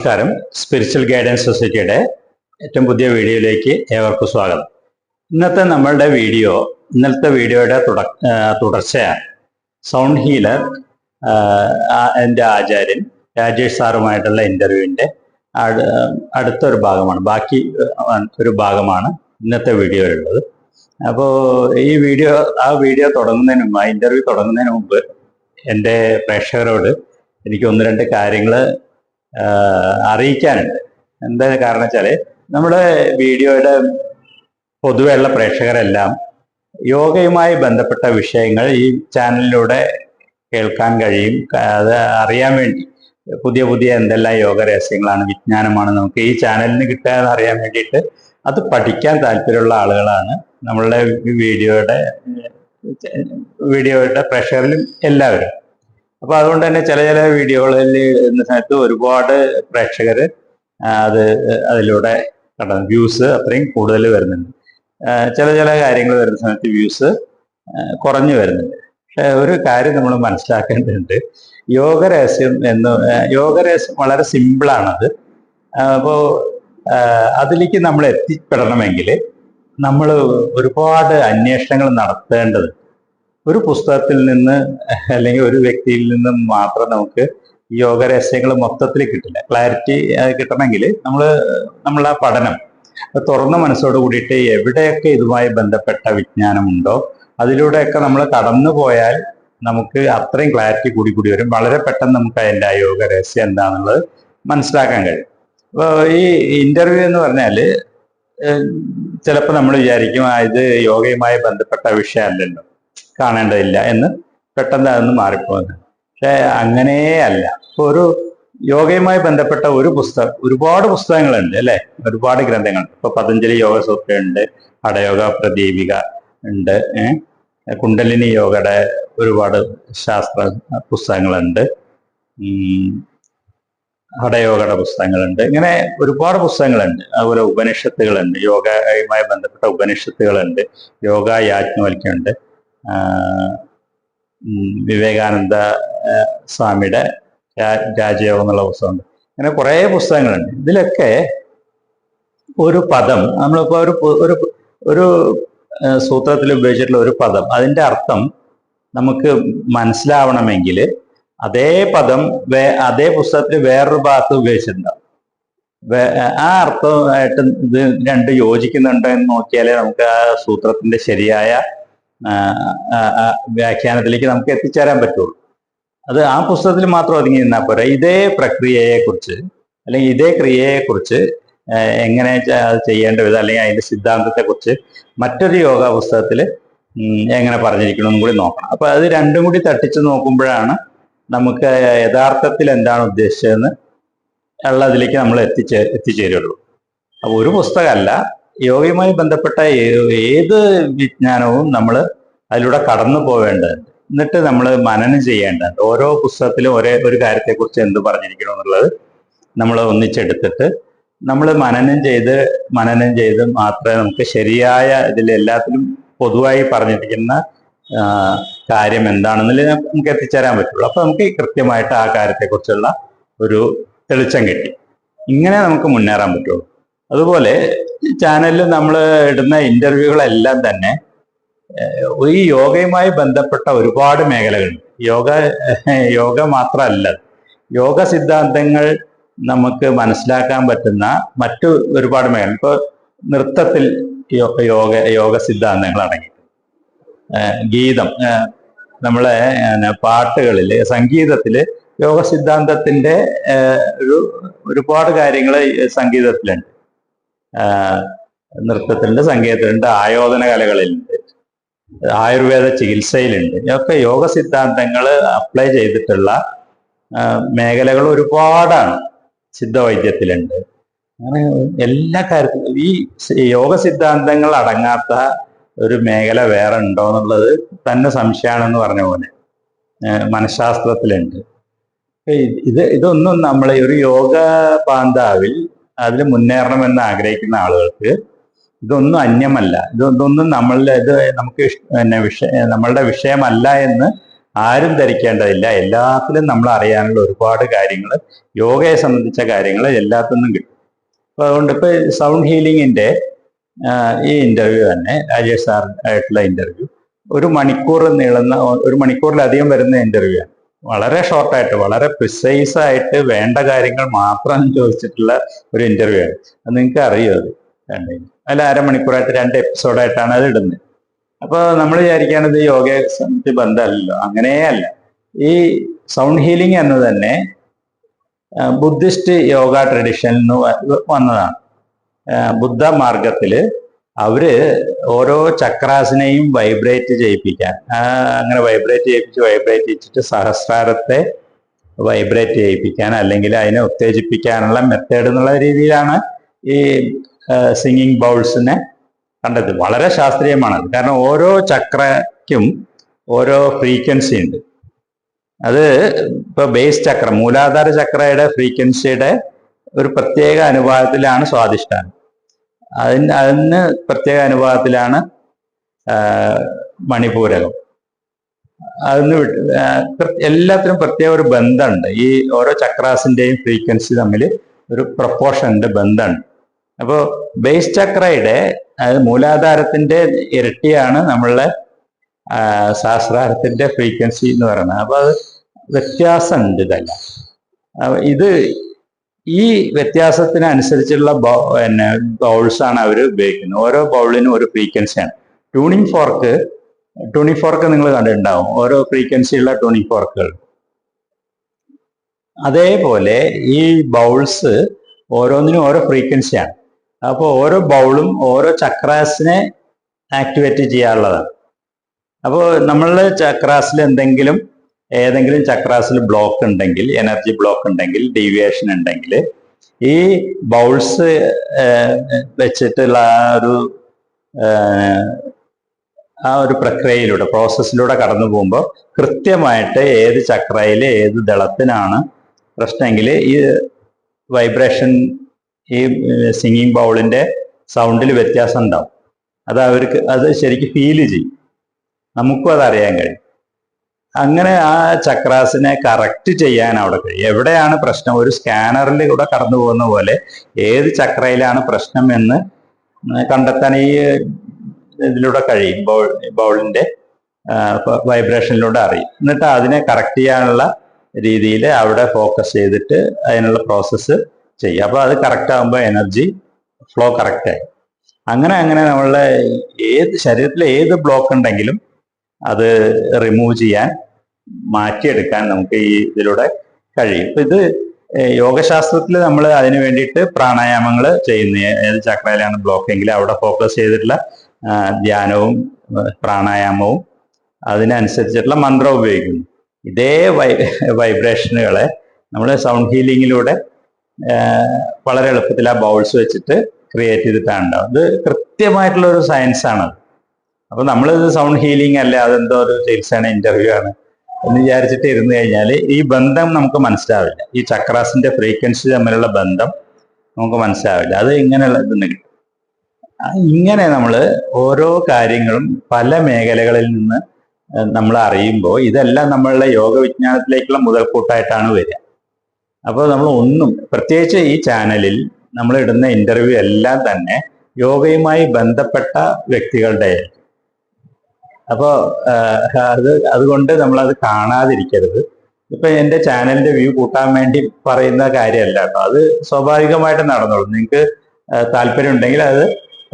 നമസ്കാരം. Spiritual guidance സൊസൈറ്റിയുടെ ഏറ്റവും പുതിയ വീഡിയോയിലേക്ക് ഏവർക്കും സ്വാഗതം. ഇന്നലത്തെ വീഡിയോയുടെ തുടർച്ചയാണ്. സൗണ്ട് ഹീലർ എൻ്റെ ആചാര്യൻ രാജേഷ് സാറുമായിട്ടുള്ള ഇന്റർവ്യൂവിൻ്റെ അടുത്തൊരു ഭാഗമാണ്, ബാക്കി ഒരു ഭാഗമാണ് ഇന്നത്തെ വീഡിയോയിലുള്ളത്. അപ്പോൾ ആ വീഡിയോ തുടങ്ങുന്നതിന് മുമ്പ്, ആ ഇന്റർവ്യൂ തുടങ്ങുന്നതിന് മുമ്പ് എൻ്റെ പ്രേക്ഷകരോട് എനിക്ക് ഒന്ന് രണ്ട് കാര്യങ്ങൾ അറിയിക്കാനുണ്ട്. എന്താ കാരണം വെച്ചാല്, നമ്മുടെ വീഡിയോയുടെ പൊതുവെയുള്ള പ്രേക്ഷകരെല്ലാം യോഗയുമായി ബന്ധപ്പെട്ട വിഷയങ്ങൾ ഈ ചാനലിലൂടെ കേൾക്കാൻ കഴിയും. അത് അറിയാൻ വേണ്ടി പുതിയ പുതിയ എന്തെല്ലാം യോഗ രഹസ്യങ്ങളാണ്, വിജ്ഞാനമാണ് നമുക്ക് ഈ ചാനലിന് കിട്ടുക എന്ന് അറിയാൻ വേണ്ടിയിട്ട് അത് പഠിക്കാൻ താല്പര്യമുള്ള ആളുകളാണ് നമ്മളുടെ വീഡിയോയുടെ പ്രേക്ഷകരിലും എല്ലാവരും. അപ്പൊ അതുകൊണ്ട് തന്നെ ചില വീഡിയോകളിൽ എന്ന സമയത്ത് ഒരുപാട് പ്രേക്ഷകർ അതിലൂടെ വ്യൂസ് അത്രയും കൂടുതൽ വരുന്നുണ്ട്. ചില കാര്യങ്ങൾ വരുന്ന സമയത്ത് വ്യൂസ് കുറഞ്ഞു വരുന്നുണ്ട്. പക്ഷെ ഒരു കാര്യം നമ്മൾ മനസ്സിലാക്കേണ്ടതുണ്ട്. യോഗരഹസ്യം വളരെ സിമ്പിളാണത്. അപ്പോൾ അതിലേക്ക് നമ്മൾ എത്തിപ്പെടണമെങ്കിൽ നമ്മൾ ഒരുപാട് അന്വേഷണങ്ങൾ നടത്തേണ്ടത്. ഒരു പുസ്തകത്തിൽ നിന്ന് അല്ലെങ്കിൽ ഒരു വ്യക്തിയിൽ നിന്നും മാത്രം നമുക്ക് യോഗരഹസ്യങ്ങൾ മൊത്തത്തിൽ കിട്ടില്ല. ക്ലാരിറ്റി കിട്ടണമെങ്കിൽ നമ്മളെ പഠനം തുറന്ന മനസ്സോട് കൂടിയിട്ട് എവിടെയൊക്കെ ഇതുമായി ബന്ധപ്പെട്ട വിജ്ഞാനമുണ്ടോ അതിലൂടെയൊക്കെ നമ്മൾ കടന്നു പോയാൽ നമുക്ക് അത്രയും ക്ലാരിറ്റി കൂടി വരും. വളരെ പെട്ടെന്ന് നമുക്ക് അതിൻ്റെ ആ യോഗരഹസ്യം എന്താണെന്നുള്ളത് മനസ്സിലാക്കാൻ കഴിയും. അപ്പോൾ ഈ ഇന്റർവ്യൂ എന്ന് പറഞ്ഞാൽ ചിലപ്പോൾ നമ്മൾ വിചാരിക്കും ഇത് യോഗയുമായി ബന്ധപ്പെട്ട വിഷയമല്ലല്ലോ, കാണേണ്ടതില്ല എന്ന് പെട്ടെന്ന് അതൊന്ന് മാറിപ്പോകുന്നത്. പക്ഷെ അങ്ങനെയല്ല. ഇപ്പൊ ഒരു യോഗയുമായി ബന്ധപ്പെട്ട ഒരുപാട് പുസ്തകങ്ങളുണ്ട് അല്ലെ, ഒരുപാട് ഗ്രന്ഥങ്ങളുണ്ട്. ഇപ്പൊ പതഞ്ജലി യോഗ സൂത്രമുണ്ട്, ഹഠയോഗ പ്രദീപിക ഉണ്ട്, കുണ്ടലിനി യോഗയുടെ ഒരുപാട് ശാസ്ത്ര പുസ്തകങ്ങളുണ്ട്, ഹഠയോഗയുടെ പുസ്തകങ്ങളുണ്ട്. ഇങ്ങനെ ഒരുപാട് പുസ്തകങ്ങളുണ്ട്. അതുപോലെ ഉപനിഷത്തുകളുണ്ട്, യോഗയുമായി ബന്ധപ്പെട്ട ഉപനിഷത്തുകളുണ്ട്, യോഗ യാജ്ഞവൽക്യമുണ്ട്, വിവേകാനന്ദ സ്വാമിയുടെ രാജയോഗം എന്നുള്ള പുസ്തകമുണ്ട്. അങ്ങനെ കുറേ പുസ്തകങ്ങളുണ്ട്. ഇതിലൊക്കെ ഒരു പദം നമ്മളിപ്പോ ഒരു സൂത്രത്തിൽ ഉപയോഗിച്ചിട്ടുള്ള ഒരു പദം, അതിന്റെ അർത്ഥം നമുക്ക് മനസ്സിലാവണമെങ്കിൽ അതേ പദം അതേ പുസ്തകത്തിൽ വേറൊരു ഭാഗത്ത് ഉപയോഗിച്ചിട്ടുണ്ടാവും. ആ അർത്ഥമായിട്ട് ഇത് രണ്ട് യോജിക്കുന്നുണ്ടോ എന്ന് നോക്കിയാലേ നമുക്ക് ആ സൂത്രത്തിന്റെ ശരിയായ വ്യാഖ്യാനത്തിലേക്ക് നമുക്ക് എത്തിച്ചേരാൻ പറ്റുള്ളൂ. അത് ആ പുസ്തകത്തിൽ മാത്രം ഒതുങ്ങി നിന്നാൽ പോരാ. ഇതേ പ്രക്രിയയെക്കുറിച്ച് അല്ലെങ്കിൽ ഇതേ ക്രിയയെക്കുറിച്ച് എങ്ങനെ അത് ചെയ്യേണ്ട വിധം അല്ലെങ്കിൽ അതിന്റെ സിദ്ധാന്തത്തെക്കുറിച്ച് മറ്റൊരു യോഗ പുസ്തകത്തിൽ എങ്ങനെ പറഞ്ഞിരിക്കണമെന്നും കൂടി നോക്കണം. അപ്പൊ അത് രണ്ടും കൂടി തട്ടിച്ച് നോക്കുമ്പോഴാണ് നമുക്ക് യഥാർത്ഥത്തിൽ എന്താണ് ഉദ്ദേശിച്ചതെന്ന് ഉള്ളതിലേക്ക് നമ്മൾ എത്തിച്ചേരുള്ളൂ. അപ്പൊ ഒരു പുസ്തകമല്ല, യോഗയുമായി ബന്ധപ്പെട്ട ഏത് വിജ്ഞാനവും നമ്മൾ അതിലൂടെ കടന്നു പോവേണ്ടതുണ്ട്. എന്നിട്ട് നമ്മൾ മനനം ചെയ്യേണ്ടതുണ്ട്. ഓരോ പുസ്തകത്തിലും ഒരു കാര്യത്തെക്കുറിച്ച് എന്ത് പറഞ്ഞിരിക്കണം എന്നുള്ളത് നമ്മൾ ഒന്നിച്ചെടുത്തിട്ട് നമ്മൾ മനനം ചെയ്ത് മാത്രമേ നമുക്ക് ശരിയായ എല്ലാത്തിലും പൊതുവായി പറഞ്ഞിരിക്കുന്ന കാര്യം എന്താണെന്നില്ല നമുക്ക് എത്തിച്ചേരാൻ പറ്റുള്ളൂ. അപ്പൊ നമുക്ക് കൃത്യമായിട്ട് ആ കാര്യത്തെക്കുറിച്ചുള്ള ഒരു തെളിച്ചം കിട്ടി. ഇങ്ങനെ നമുക്ക് മുന്നേറാൻ പറ്റുള്ളൂ. അതുപോലെ ചാനലിൽ നമ്മൾ ഇടുന്ന ഇന്റർവ്യൂകളെല്ലാം തന്നെ ഈ യോഗയുമായി ബന്ധപ്പെട്ട ഒരുപാട് മേഖലകളുണ്ട്. യോഗ മാത്രമല്ല, യോഗ സിദ്ധാന്തങ്ങൾ നമുക്ക് മനസ്സിലാക്കാൻ പറ്റുന്ന മറ്റു ഒരുപാട് മേഖല. ഇപ്പൊ നൃത്തത്തിൽ യോഗ സിദ്ധാന്തങ്ങൾ അടങ്ങിയിട്ടുണ്ട്. ഗീതം, നമ്മളെ പാട്ടുകളില്, സംഗീതത്തില് യോഗ സിദ്ധാന്തത്തിന്റെ ഒരുപാട് കാര്യങ്ങൾ സംഗീതത്തിലുണ്ട്, നൃത്തത്തിലുണ്ട്, സംഗീതത്തിലുണ്ട്, ആയോധന കലകളിലുണ്ട്, ആയുർവേദ ചികിത്സയിലുണ്ട്. ഇതൊക്കെ യോഗ സിദ്ധാന്തങ്ങൾ അപ്ലൈ ചെയ്തിട്ടുള്ള മേഖലകൾ ഒരുപാടാണ്. സിദ്ധവൈദ്യത്തിലുണ്ട്. അങ്ങനെ എല്ലാ കാര്യത്തിലും ഈ യോഗ സിദ്ധാന്തങ്ങൾ അടങ്ങാത്ത ഒരു മേഖല വേറെ ഉണ്ടോ എന്നുള്ളത് തന്നെ സംശയമാണെന്ന് പറഞ്ഞ പോലെ മനഃശാസ്ത്രത്തിലുണ്ട്. ഇതൊന്നും നമ്മൾ ഒരു യോഗ പാന്താവിൽ അതിൽ മുന്നേറണമെന്ന് ആഗ്രഹിക്കുന്ന ആളുകൾക്ക് ഇതൊന്നും അന്യമല്ല. ഇതൊന്നും നമ്മളുടെ നമുക്ക് നമ്മളുടെ വിഷയമല്ല എന്ന് ആരും ധരിക്കേണ്ടതില്ല. എല്ലാത്തിലും നമ്മൾ അറിയാനുള്ള ഒരുപാട് കാര്യങ്ങൾ, യോഗയെ സംബന്ധിച്ച കാര്യങ്ങൾ എല്ലാത്തിനും കിട്ടും. അപ്പൊ അതുകൊണ്ട് ഇപ്പൊ സൗണ്ട് ഹീലിംഗിന്റെ ഈ ഇന്റർവ്യൂ തന്നെ, രാജേഷ് സാർ ആയിട്ടുള്ള ഇന്റർവ്യൂ 1 മണിക്കൂർ നീളുന്ന, 1 മണിക്കൂറിലധികം വരുന്ന ഇന്റർവ്യൂ ആണ്. വളരെ ഷോർട്ടായിട്ട്, വളരെ പ്രിസൈസ് ആയിട്ട് വേണ്ട കാര്യങ്ങൾ മാത്രം ചോദിച്ചിട്ടുള്ള ഒരു ഇന്റർവ്യൂ ആണ്. അത് നിങ്ങൾക്ക് അറിയോ? അത് അതിൽ അരമണിക്കൂറായിട്ട് 2 എപ്പിസോഡായിട്ടാണ് അത് ഇടുന്നത്. അപ്പൊ നമ്മൾ വിചാരിക്കാനത് യോഗയെ സംബന്ധിച്ച് ബന്ധമല്ലല്ലോ. അങ്ങനെയല്ല. ഈ സൗണ്ട് ഹീലിംഗ് എന്ന് തന്നെ ബുദ്ധിസ്റ്റ് യോഗ ട്രഡീഷനിൽ നിന്ന് വന്നതാണ്. ബുദ്ധ മാർഗത്തില് അവര് ഓരോ ചക്രാസിനെയും വൈബ്രേറ്റ് ചെയ്യിപ്പിക്കാൻ, അങ്ങനെ വൈബ്രേറ്റ് ചെയ്യിപ്പിച്ചിട്ട് സഹസ്രാരത്തെ വൈബ്രേറ്റ് ചെയ്യിപ്പിക്കാൻ, അല്ലെങ്കിൽ അതിനെ ഉത്തേജിപ്പിക്കാനുള്ള മെത്തേഡ് എന്നുള്ള രീതിയിലാണ് ഈ സിംഗിങ് ബൗൾസിനെ കണ്ടത്. വളരെ ശാസ്ത്രീയമാണത്. കാരണം ഓരോ ചക്രയ്ക്കും ഓരോ ഫ്രീക്വൻസി ഉണ്ട്. അത് ഇപ്പൊ ബേസ് ചക്ര, മൂലാധാര ചക്രയുടെ ഫ്രീക്വൻസിയുടെ ഒരു പ്രത്യേക അനുപാതത്തിലാണ് സ്വാധിഷ്ഠാനം. അതിന് പ്രത്യേക അനുപാതത്തിലാണ് മണിപൂരകം. അതിന് എല്ലാത്തിനും പ്രത്യേക ഒരു ബന്ധമുണ്ട്. ഈ ഓരോ ചക്രാസിന്റെയും ഫ്രീക്വൻസി തമ്മിൽ ഒരു പ്രൊപ്പോർഷനുണ്ട്, ബന്ധമുണ്ട്. അപ്പോൾ ബേസ് ചക്രയുടെ, അതായത് മൂലാധാരത്തിന്റെ ഇരട്ടിയാണ് നമ്മളുടെ സഹസ്രാരത്തിന്റെ ഫ്രീക്വൻസി എന്ന് പറയുന്നത്. അപ്പൊ അത് വ്യത്യാസമുണ്ട് ഇതെല്ലാം. ഇത് ഈ വ്യത്യാസത്തിനനുസരിച്ചുള്ള ബൗൾസ് ആണ് അവർ ഉപയോഗിക്കുന്നത്. ഓരോ ബൗളിനും ഒരു ഫ്രീക്വൻസിയാണ്. ട്യൂണിംഗ് ഫോർക്ക് നിങ്ങൾ കണ്ടിട്ടുണ്ടാവും, ഓരോ ഫ്രീക്വൻസിയുള്ള ട്യൂണിംഗ് ഫോർക്കുകൾ. അതേപോലെ ഈ ബൗൾസ് ഓരോന്നിനും ഓരോ ഫ്രീക്വൻസിയാണ്. അപ്പോൾ ഓരോ ബൗളും ഓരോ ചക്രാസിനെ ആക്ടിവേറ്റ് ചെയ്യാനുള്ളതാണ്. അപ്പോൾ നമ്മളുടെ ചക്രാസിൽ ഏതെങ്കിലും ചക്രാസിൽ ബ്ലോക്ക് ഉണ്ടെങ്കിൽ, എനർജി ബ്ലോക്ക് ഉണ്ടെങ്കിൽ, ഡീവിയേഷൻ ഉണ്ടെങ്കിൽ, ഈ ബൗൾസ് വെച്ചിട്ടുള്ള ആ ഒരു പ്രക്രിയയിലൂടെ, പ്രോസസ്സിലൂടെ കടന്നു പോകുമ്പോൾ കൃത്യമായിട്ട് ഏത് ചക്രയിൽ ഏത് ദളത്തിനാണ് പ്രശ്നമെങ്കിൽ ഈ വൈബ്രേഷൻ, ഈ സിംഗിങ് ബൗളിന്റെ സൗണ്ടിൽ വ്യത്യാസം ഉണ്ടാവും. അത് ശരിക്കും ഫീല് ചെയ്യും. നമുക്കും അതറിയാൻ കഴിയും. അങ്ങനെ ആ ചക്രാസിനെ കറക്റ്റ് ചെയ്യാൻ അവിടെ കഴിയും. എവിടെയാണ് പ്രശ്നം, ഒരു സ്കാനറിൽ കൂടെ കടന്നു പോകുന്ന പോലെ ഏത് ചക്രയിലാണ് പ്രശ്നം എന്ന് കണ്ടെത്താൻ ഈ ഇതിലൂടെ കഴിയും. ബൗളിന്റെ വൈബ്രേഷനിലൂടെ അറിയും. എന്നിട്ട് അതിനെ കറക്റ്റ് ചെയ്യാനുള്ള രീതിയിൽ അവിടെ ഫോക്കസ് ചെയ്തിട്ട് അതിനുള്ള പ്രോസസ്സ് ചെയ്യും. അപ്പൊ അത് കറക്റ്റ് ആകുമ്പോൾ എനർജി ഫ്ലോ കറക്റ്റായി. അങ്ങനെ നമ്മളുടെ ശരീരത്തിലെ ഏത് ബ്ലോക്ക് ഉണ്ടെങ്കിലും അത് റിമൂവ് ചെയ്യാൻ, മാറ്റിയെടുക്കാൻ നമുക്ക് ഈ ഇതിലൂടെ കഴിയും. ഇപ്പൊ ഇത് യോഗശാസ്ത്രത്തിൽ നമ്മൾ അതിന് വേണ്ടിയിട്ട് പ്രാണായാമങ്ങൾ ചെയ്യുന്നു. ഏത് ചക്രയിലാണ് ബ്ലോക്ക് എങ്കിൽ അവിടെ ഫോക്കസ് ചെയ്തിട്ടുള്ള ധ്യാനവും പ്രാണായാമവും അതിനനുസരിച്ചിട്ടുള്ള മന്ത്രം ഉപയോഗിക്കുന്നു. ഇതേ വൈബ്രേഷനുകളെ നമ്മൾ സൗണ്ട് ഹീലിങ്ങിലൂടെ വളരെ എളുപ്പത്തിൽ ആ ബൗൾസ് വെച്ചിട്ട് ക്രിയേറ്റ് ചെയ്തിട്ടാണ് ഉണ്ടാവും. ഇത് കൃത്യമായിട്ടുള്ള ഒരു സയൻസ് ആണ്. അപ്പൊ നമ്മളിത് സൗണ്ട് ഹീലിംഗ് അല്ല, അതെന്തോ ഒരു ചികിത്സയാണ്, ഇന്റർവ്യൂ ആണ് എന്ന് വിചാരിച്ചിട്ട് ഇരുന്ന് കഴിഞ്ഞാൽ ഈ ബന്ധം നമുക്ക് മനസ്സിലാവില്ല. ഈ ചക്രാസിന്റെ ഫ്രീക്വൻസി തമ്മിലുള്ള ബന്ധം നമുക്ക് മനസ്സിലാവില്ല. അത് ഇങ്ങനെയുള്ള ഇതെന്ന് കിട്ടും. ഇങ്ങനെ നമ്മൾ ഓരോ കാര്യങ്ങളും പല മേഖലകളിൽ നിന്ന് നമ്മൾ അറിയുമ്പോൾ ഇതെല്ലാം നമ്മളുടെ യോഗ വിജ്ഞാനത്തിലേക്കുള്ള മുതൽക്കൂട്ടായിട്ടാണ് വരിക. അപ്പോൾ നമ്മൾ പ്രത്യേകിച്ച് ഈ ചാനലിൽ നമ്മൾ ഇടുന്ന ഇന്റർവ്യൂ എല്ലാം തന്നെ യോഗയുമായി ബന്ധപ്പെട്ട വ്യക്തികളുടെ. അപ്പോൾ അതുകൊണ്ട് നമ്മളത് കാണാതിരിക്കരുത്. ഇപ്പൊ എൻ്റെ ചാനലിന്റെ വ്യൂ കൂട്ടാൻ വേണ്ടി പറയുന്ന കാര്യമല്ല കേട്ടോ, അത് സ്വാഭാവികമായിട്ട് നടന്നോളും. നിങ്ങൾക്ക് താല്പര്യം ഉണ്ടെങ്കിൽ, അത്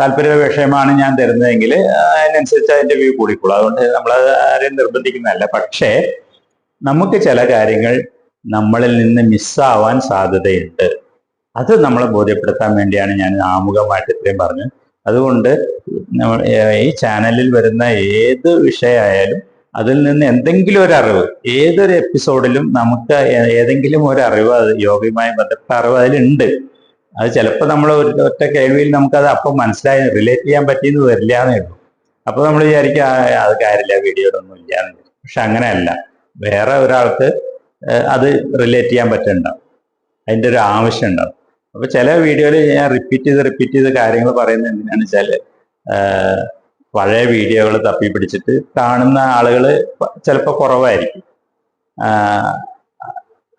താല്പര്യ വിഷയമാണ് ഞാൻ തരുന്നതെങ്കിൽ അതിനനുസരിച്ച് അതിന്റെ വ്യൂ കൂടിക്കോളും. അതുകൊണ്ട് നമ്മളത് ആരെയും നിർബന്ധിക്കുന്നതല്ല. പക്ഷേ നമുക്ക് ചില കാര്യങ്ങൾ നമ്മളിൽ നിന്ന് മിസ്സാവാൻ സാധ്യതയുണ്ട്. അത് നമ്മളെ ബോധ്യപ്പെടുത്താൻ വേണ്ടിയാണ് ഞാൻ ആമുഖമായിട്ട് ഇത്രയും പറഞ്ഞത്. അതുകൊണ്ട് ഈ ചാനലിൽ വരുന്ന ഏത് വിഷയമായാലും അതിൽ നിന്ന് എന്തെങ്കിലും ഒരു അറിവ്, ഏതൊരു എപ്പിസോഡിലും നമുക്ക് ഏതെങ്കിലും ഒരു അറിവ്, അത് യോഗയുമായി ബന്ധപ്പെട്ട അറിവ് അതിലുണ്ട്. അത് ചിലപ്പോൾ നമ്മൾ ഒറ്റ കേൾവിയിൽ നമുക്കത് അപ്പം മനസ്സിലായി റിലേറ്റ് ചെയ്യാൻ പറ്റിയെന്ന് വരില്ല എന്നേ ഉള്ളൂ. അപ്പൊ നമ്മൾ വിചാരിക്കുക അത് കാര്യമില്ല, വീഡിയോയിലൊന്നും ഇല്ല എന്ന്. പക്ഷെ അങ്ങനെയല്ല, വേറെ ഒരാൾക്ക് അത് റിലേറ്റ് ചെയ്യാൻ പറ്റുന്നുണ്ടാവും, അതിൻ്റെ ഒരു ആവശ്യം ഉണ്ടാവും. അപ്പൊ ചില വീഡിയോയിൽ ഞാൻ റിപ്പീറ്റ് ചെയ്ത് കാര്യങ്ങൾ പറയുന്നത് എന്തിനാണെന്ന് വെച്ചാൽ പഴയ വീഡിയോകൾ തപ്പി പിടിച്ചിട്ട് കാണുന്ന ആളുകൾ ചിലപ്പോൾ കുറവായിരിക്കും.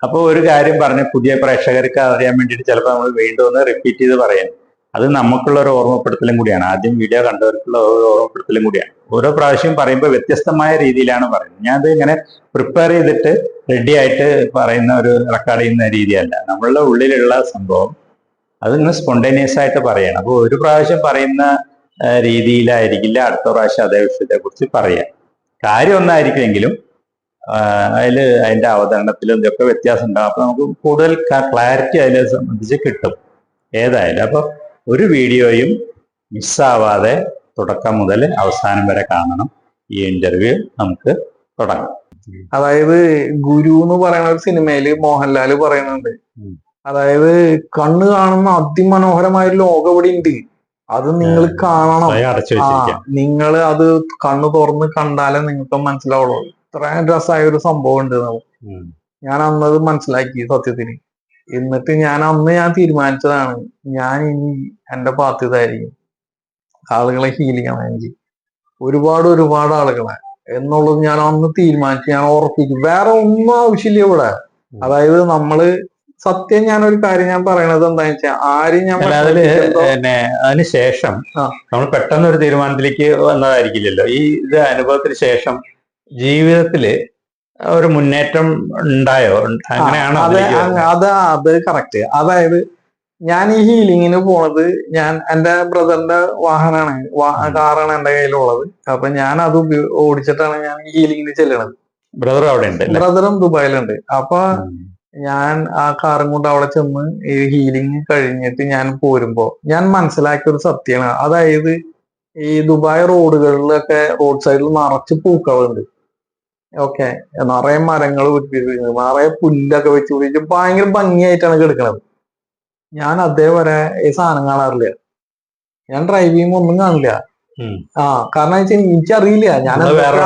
അപ്പോൾ ഒരു കാര്യം പറഞ്ഞ് പുതിയ പ്രേക്ഷകർക്ക് അറിയാൻ വേണ്ടിയിട്ട് ചിലപ്പോൾ നമ്മൾ വീണ്ടും ഒന്ന് റിപ്പീറ്റ് ചെയ്ത് പറയാം. അത് നമുക്കുള്ള ഒരു ഓർമ്മപ്പെടുത്തലും കൂടിയാണ്. ആദ്യം വീഡിയോ കണ്ടവർക്കുള്ള ഒരു ഓർമ്മപ്പെടുത്തലും കൂടിയാണ്. ഓരോ പ്രാവശ്യം പറയുമ്പോൾ വ്യത്യസ്തമായ രീതിയിലാണ് പറയുന്നത്. ഞാനത് ഇങ്ങനെ പ്രിപ്പയർ ചെയ്തിട്ട് റെഡി ആയിട്ട് പറയുന്ന ഒരു റെക്കോർഡ് ചെയ്യുന്ന രീതിയല്ല. നമ്മളുടെ ഉള്ളിലുള്ള സംഭവം അതിങ്ങനെ സ്പോണ്ടേനിയസ് ആയിട്ട് പറയണം. അപ്പോൾ ഒരു പ്രാവശ്യം പറയുന്ന രീതിയിലായിരിക്കില്ല അടുത്ത പ്രാവശ്യം അതേ വിഷയത്തെ കുറിച്ച് പറയാം. കാര്യം ഒന്നായിരിക്കുമെങ്കിലും അതിന്റെ അവതരണത്തിലും ഇതൊക്കെ വ്യത്യാസം ഉണ്ടാകും. അപ്പൊ നമുക്ക് കൂടുതൽ ക്ലാരിറ്റി അതിനെ സംബന്ധിച്ച് കിട്ടും ഏതായാലും. അപ്പൊ ഒരു വീഡിയോയും മിസ്സാവാതെ തുടക്കം മുതൽ അവസാനം വരെ കാണണം. ഈ ഇന്റർവ്യൂ നമുക്ക് തുടങ്ങാം. അതായത് ഗുരു എന്ന് പറയുന്ന ഒരു സിനിമയില് മോഹൻലാൽ പറയുന്നുണ്ട്, അതായത് കണ്ണ് കാണുന്ന അതിമനോഹരമായ ഒരു ലോകം ഇവിടെ ഉണ്ട്, അത് നിങ്ങൾ കാണണം, നിങ്ങൾ അത് കണ്ണ് തുറന്ന് കണ്ടാലേ നിങ്ങൾക്ക് മനസ്സിലാവുള്ളൂ. ഇത്രയും രസമായ ഒരു സംഭവം ഉണ്ട്. ഞാൻ അന്നത് മനസ്സിലാക്കി സത്യത്തിന്. എന്നിട്ട് ഞാൻ തീരുമാനിച്ചതാണ്, ഞാൻ ഇനി എന്റെ ബാധ്യതയായിരിക്കും ആളുകളെ ഹീൽ ചെയ്യണം, എനിക്ക് ഒരുപാട് ആളുകളെ എന്നുള്ളത് ഞാൻ അന്ന് തീരുമാനിച്ചു. ഞാൻ ഉറപ്പിച്ചു, വേറെ ഒന്നും ആവശ്യമില്ല ഇവിടെ. അതായത് നമ്മള് സത്യം, ഞാനൊരു കാര്യം ഞാൻ പറയണത് എന്താണെന്ന് വെച്ചാൽ, ആരും ഞാൻ അതിനുശേഷം നമ്മൾ പെട്ടെന്ന് ഒരു തീരുമാനത്തിലേക്ക് വന്നതായിരിക്കില്ലല്ലോ. ഈ ഇത് അനുഭവത്തിന് ശേഷം ജീവിതത്തില് ഒരു മുന്നേറ്റം ഉണ്ടായോ? അങ്ങനെയാണോ? അത് കറക്റ്റ്. അതായത് ഞാൻ ഈ ഹീലിങ്ങിന് പോണത്, ഞാൻ എന്റെ ബ്രദറിന്റെ വാഹനമാണ്, കാറാണ് എന്റെ കയ്യിലുള്ളത്. അപ്പൊ ഞാൻ അത് ഓടിച്ചിട്ടാണ് ഞാൻ ഹീലിങ്ങിന് ചെല്ലണത്. ബ്രദർ അവിടെ ഉണ്ട്, ബ്രദറും ദുബായിലുണ്ട്. അപ്പൊ ഞാൻ ആ കാറും കൊണ്ട് അവിടെ ചെന്ന് ഈ ഹീലിംഗ് കഴിഞ്ഞിട്ട് ഞാൻ പോരുമ്പോ ഞാൻ മനസ്സിലാക്കിയ ഒരു സത്യമാണ്. അതായത് ഈ ദുബായ് റോഡുകളിലൊക്കെ റോഡ് സൈഡിൽ നിറച്ച് പൂക്കളുണ്ട്. ഓക്കെ, നിറയെ മരങ്ങൾ പിടിപ്പിച്ചിരിക്കുന്നത്, നിറയെ പുല്ലൊക്കെ വെച്ച് പിടിച്ച് ഭയങ്കര ഭംഗിയായിട്ടാണ് കിടക്കുന്നത്. ഞാൻ അതേപോലെ ഈ സാധനം കാണാറില്ല. ഞാൻ ഡ്രൈവ് ചെയ്യുമ്പോ ഒന്നും കാണില്ല. കാരണം വെച്ചാൽ എനിക്കറിയില്ല, ഞാൻ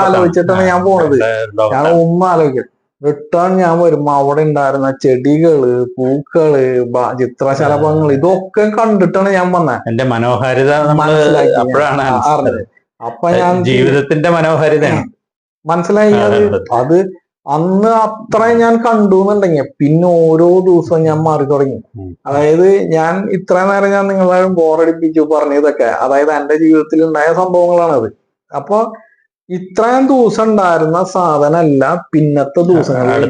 ആലോചിച്ചിട്ടാണ് ഞാൻ പോണത്. ഞാൻ ഒന്നും ആലോചിക്കും. റിട്ടേൺ ഞാൻ വരുമ്പോ അവിടെ ഉണ്ടായിരുന്ന ചെടികള്, പൂക്കള്, ചിത്രശലഭങ്ങൾ, ഇതൊക്കെ കണ്ടിട്ടാണ് ഞാൻ വന്നത്. എന്റെ മനോഹാരിത അറിഞ്ഞത്. അപ്പൊ ഞാൻ ജീവിതത്തിന്റെ മനോഹാരിതയാണ് മനസ്സിലായി. അത് അന്ന് അത്രയും ഞാൻ കണ്ടു എന്നുണ്ടെങ്കിൽ പിന്നെ ഓരോ ദിവസവും ഞാൻ മാറി തുടങ്ങി. അതായത് ഞാൻ ഇത്ര നേരം ഞാൻ നിങ്ങളെ ബോറടിപ്പിച്ചു പറഞ്ഞതൊക്കെ, അതായത് എന്റെ ജീവിതത്തിൽ ഉണ്ടായ സംഭവങ്ങളാണത്. അപ്പൊ ഇത്രയും ദിവസം ഉണ്ടായിരുന്ന സാധനമല്ല പിന്നത്തെ ദിവസങ്ങളിൽ.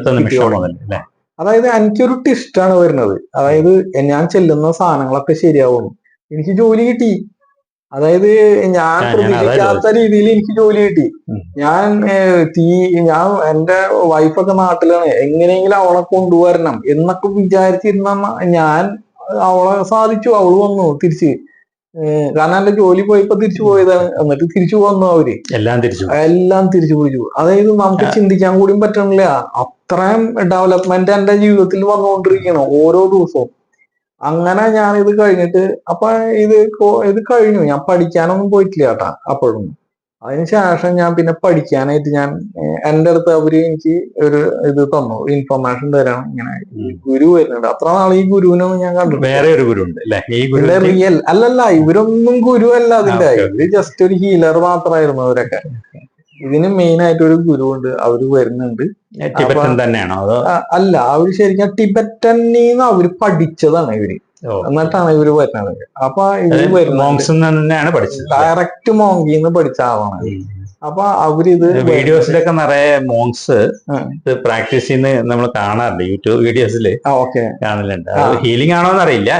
അതായത് എനിക്കൊരു ടിസ്റ്റാണ് വരുന്നത്. അതായത് ഞാൻ ചെല്ലുന്ന സാധനങ്ങളൊക്കെ ശരിയാവുന്നു, എനിക്ക് ജോലി കിട്ടി. അതായത് ഞാൻ പ്രതീക്ഷിക്കാത്ത രീതിയിൽ എനിക്ക് ജോലി കിട്ടി. ഞാൻ എന്റെ വൈഫൊക്കെ നാട്ടിലാണ്, എങ്ങനെയെങ്കിലും അവളെ കൊണ്ടുവരണം എന്നൊക്കെ വിചാരിച്ചിരുന്ന ഞാൻ അവളെ സാധിച്ചു. അവള് വന്നു തിരിച്ച്. കാരണം എന്റെ ജോലി പോയപ്പോ തിരിച്ചു പോയതാണ്. എന്നിട്ട് തിരിച്ചു വന്നു അവര്, എല്ലാം തിരിച്ചു പോയി. അതായത് നമുക്ക് ചിന്തിക്കാൻ കൂടി പറ്റണില്ല, അത്രയും ഡെവലപ്മെന്റ് എന്റെ ജീവിതത്തിൽ വന്നുകൊണ്ടിരിക്കണം ഓരോ ദിവസവും. അങ്ങനെ ഞാൻ ഇത് കഴിഞ്ഞിട്ട് അപ്പൊ ഇത് കഴിഞ്ഞു. ഞാൻ പഠിക്കാനൊന്നും പോയിട്ടില്ല കേട്ടാ അപ്പോഴും. അതിനുശേഷം ഞാൻ പിന്നെ പഠിക്കാനായിട്ട് എന്റെ അടുത്ത് അവര് എനിക്ക് ഒരു ഇത് തന്നു, ഇൻഫർമേഷൻ തരാണ്. ഇങ്ങനെ ഗുരു വരുന്നുണ്ട്. അത്ര നാൾ ഈ ഗുരുവിനൊന്നും ഞാൻ കണ്ടിട്ടില്ല. വേറെ ഒരു ഗുരു ഉണ്ട് റിയൽ അല്ലല്ല, ഇവരൊന്നും ഗുരു അല്ല അതിന്റെ. ഇത് ജസ്റ്റ് ഒരു ഹീലർ മാത്രമായിരുന്നു അവരൊക്കെ. ഇതിന് മെയിൻ ആയിട്ട് ഒരു ഗുരു ഉണ്ട്, അവര് വരുന്നുണ്ട്. ടിബറ്റൻ തന്നെയാണോ? അല്ല, അവര് ശരിക്കും ടിബറ്റനീന്ന് അവര് പഠിച്ചതാണ് ഇവര്, എന്നിട്ടാണ് ഇവര് വരുന്നത്. അപ്പൊ ഇവര് വരുന്നത് ഡയറക്റ്റ് മോങ്കിന്ന് പഠിച്ച ആളാണ്. അപ്പൊ അവരിത് വീഡിയോസിലൊക്കെ നിറയെ മോങ്സ് പ്രാക്ടീസ് ചെയ്യുന്ന നമ്മൾ കാണാറുണ്ട്, യൂട്യൂബ് വീഡിയോസില് കാണലുണ്ട്. ഹീലിംഗ് ആണോന്ന് അറിയില്ല.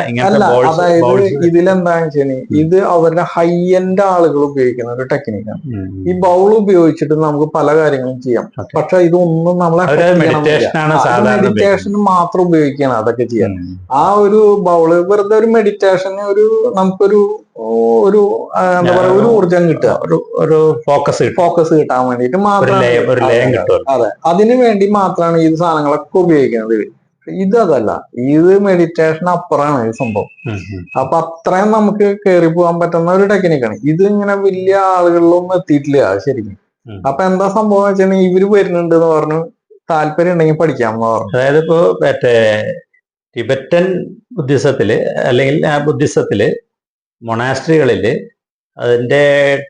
അതായത് ഇതിലെന്താന്ന് വെച്ചാൽ, ഇത് അവരുടെ ഹൈ എൻഡ് ആളുകൾ ഉപയോഗിക്കുന്ന ഒരു ടെക്നിക്കാണ്. ഈ ബൗൾ ഉപയോഗിച്ചിട്ട് നമുക്ക് പല കാര്യങ്ങളും ചെയ്യാം. പക്ഷെ ഇതൊന്നും നമ്മളെ മെഡിറ്റേഷൻ മാത്രം ഉപയോഗിക്കുകയാണ് അതൊക്കെ ചെയ്യാൻ. ആ ഒരു ബൗള് വെറുതെ ഒരു മെഡിറ്റേഷന് നമുക്കൊരു എന്താ പറയാ, ഒരു ഊർജം കിട്ടുക, ഒരു ഫോക്കസ് കിട്ടാൻ വേണ്ടിയിട്ട് മാത്രമാണ്. അതെ, അതിനു വേണ്ടി മാത്രമാണ് ഈ സാധനങ്ങളൊക്കെ ഉപയോഗിക്കുന്നത്. ഇതല്ല, ഇത് മെഡിറ്റേഷൻ അപ്പുറമാണ് ഈ സംഭവം. അപ്പൊ അത്രയും നമുക്ക് കയറി പോകാൻ പറ്റുന്ന ഒരു ടെക്നിക്കാണ് ഇത്. ഇങ്ങനെ വലിയ ആളുകളിലൊന്നും എത്തിയിട്ടില്ല ശരിക്കും. അപ്പൊ എന്താ സംഭവം വെച്ചാൽ, ഇവര് വരുന്നുണ്ട് എന്ന് പറഞ്ഞു, താല്പര്യം ഉണ്ടെങ്കിൽ പഠിക്കാമെന്ന് പറഞ്ഞു. അതായത് ഇപ്പോ ടിബറ്റൻ ബുദ്ധിസത്തില് അല്ലെങ്കിൽ ആ ബുദ്ധിസത്തില് മൊണാസ്ട്രികളില് അതിന്റെ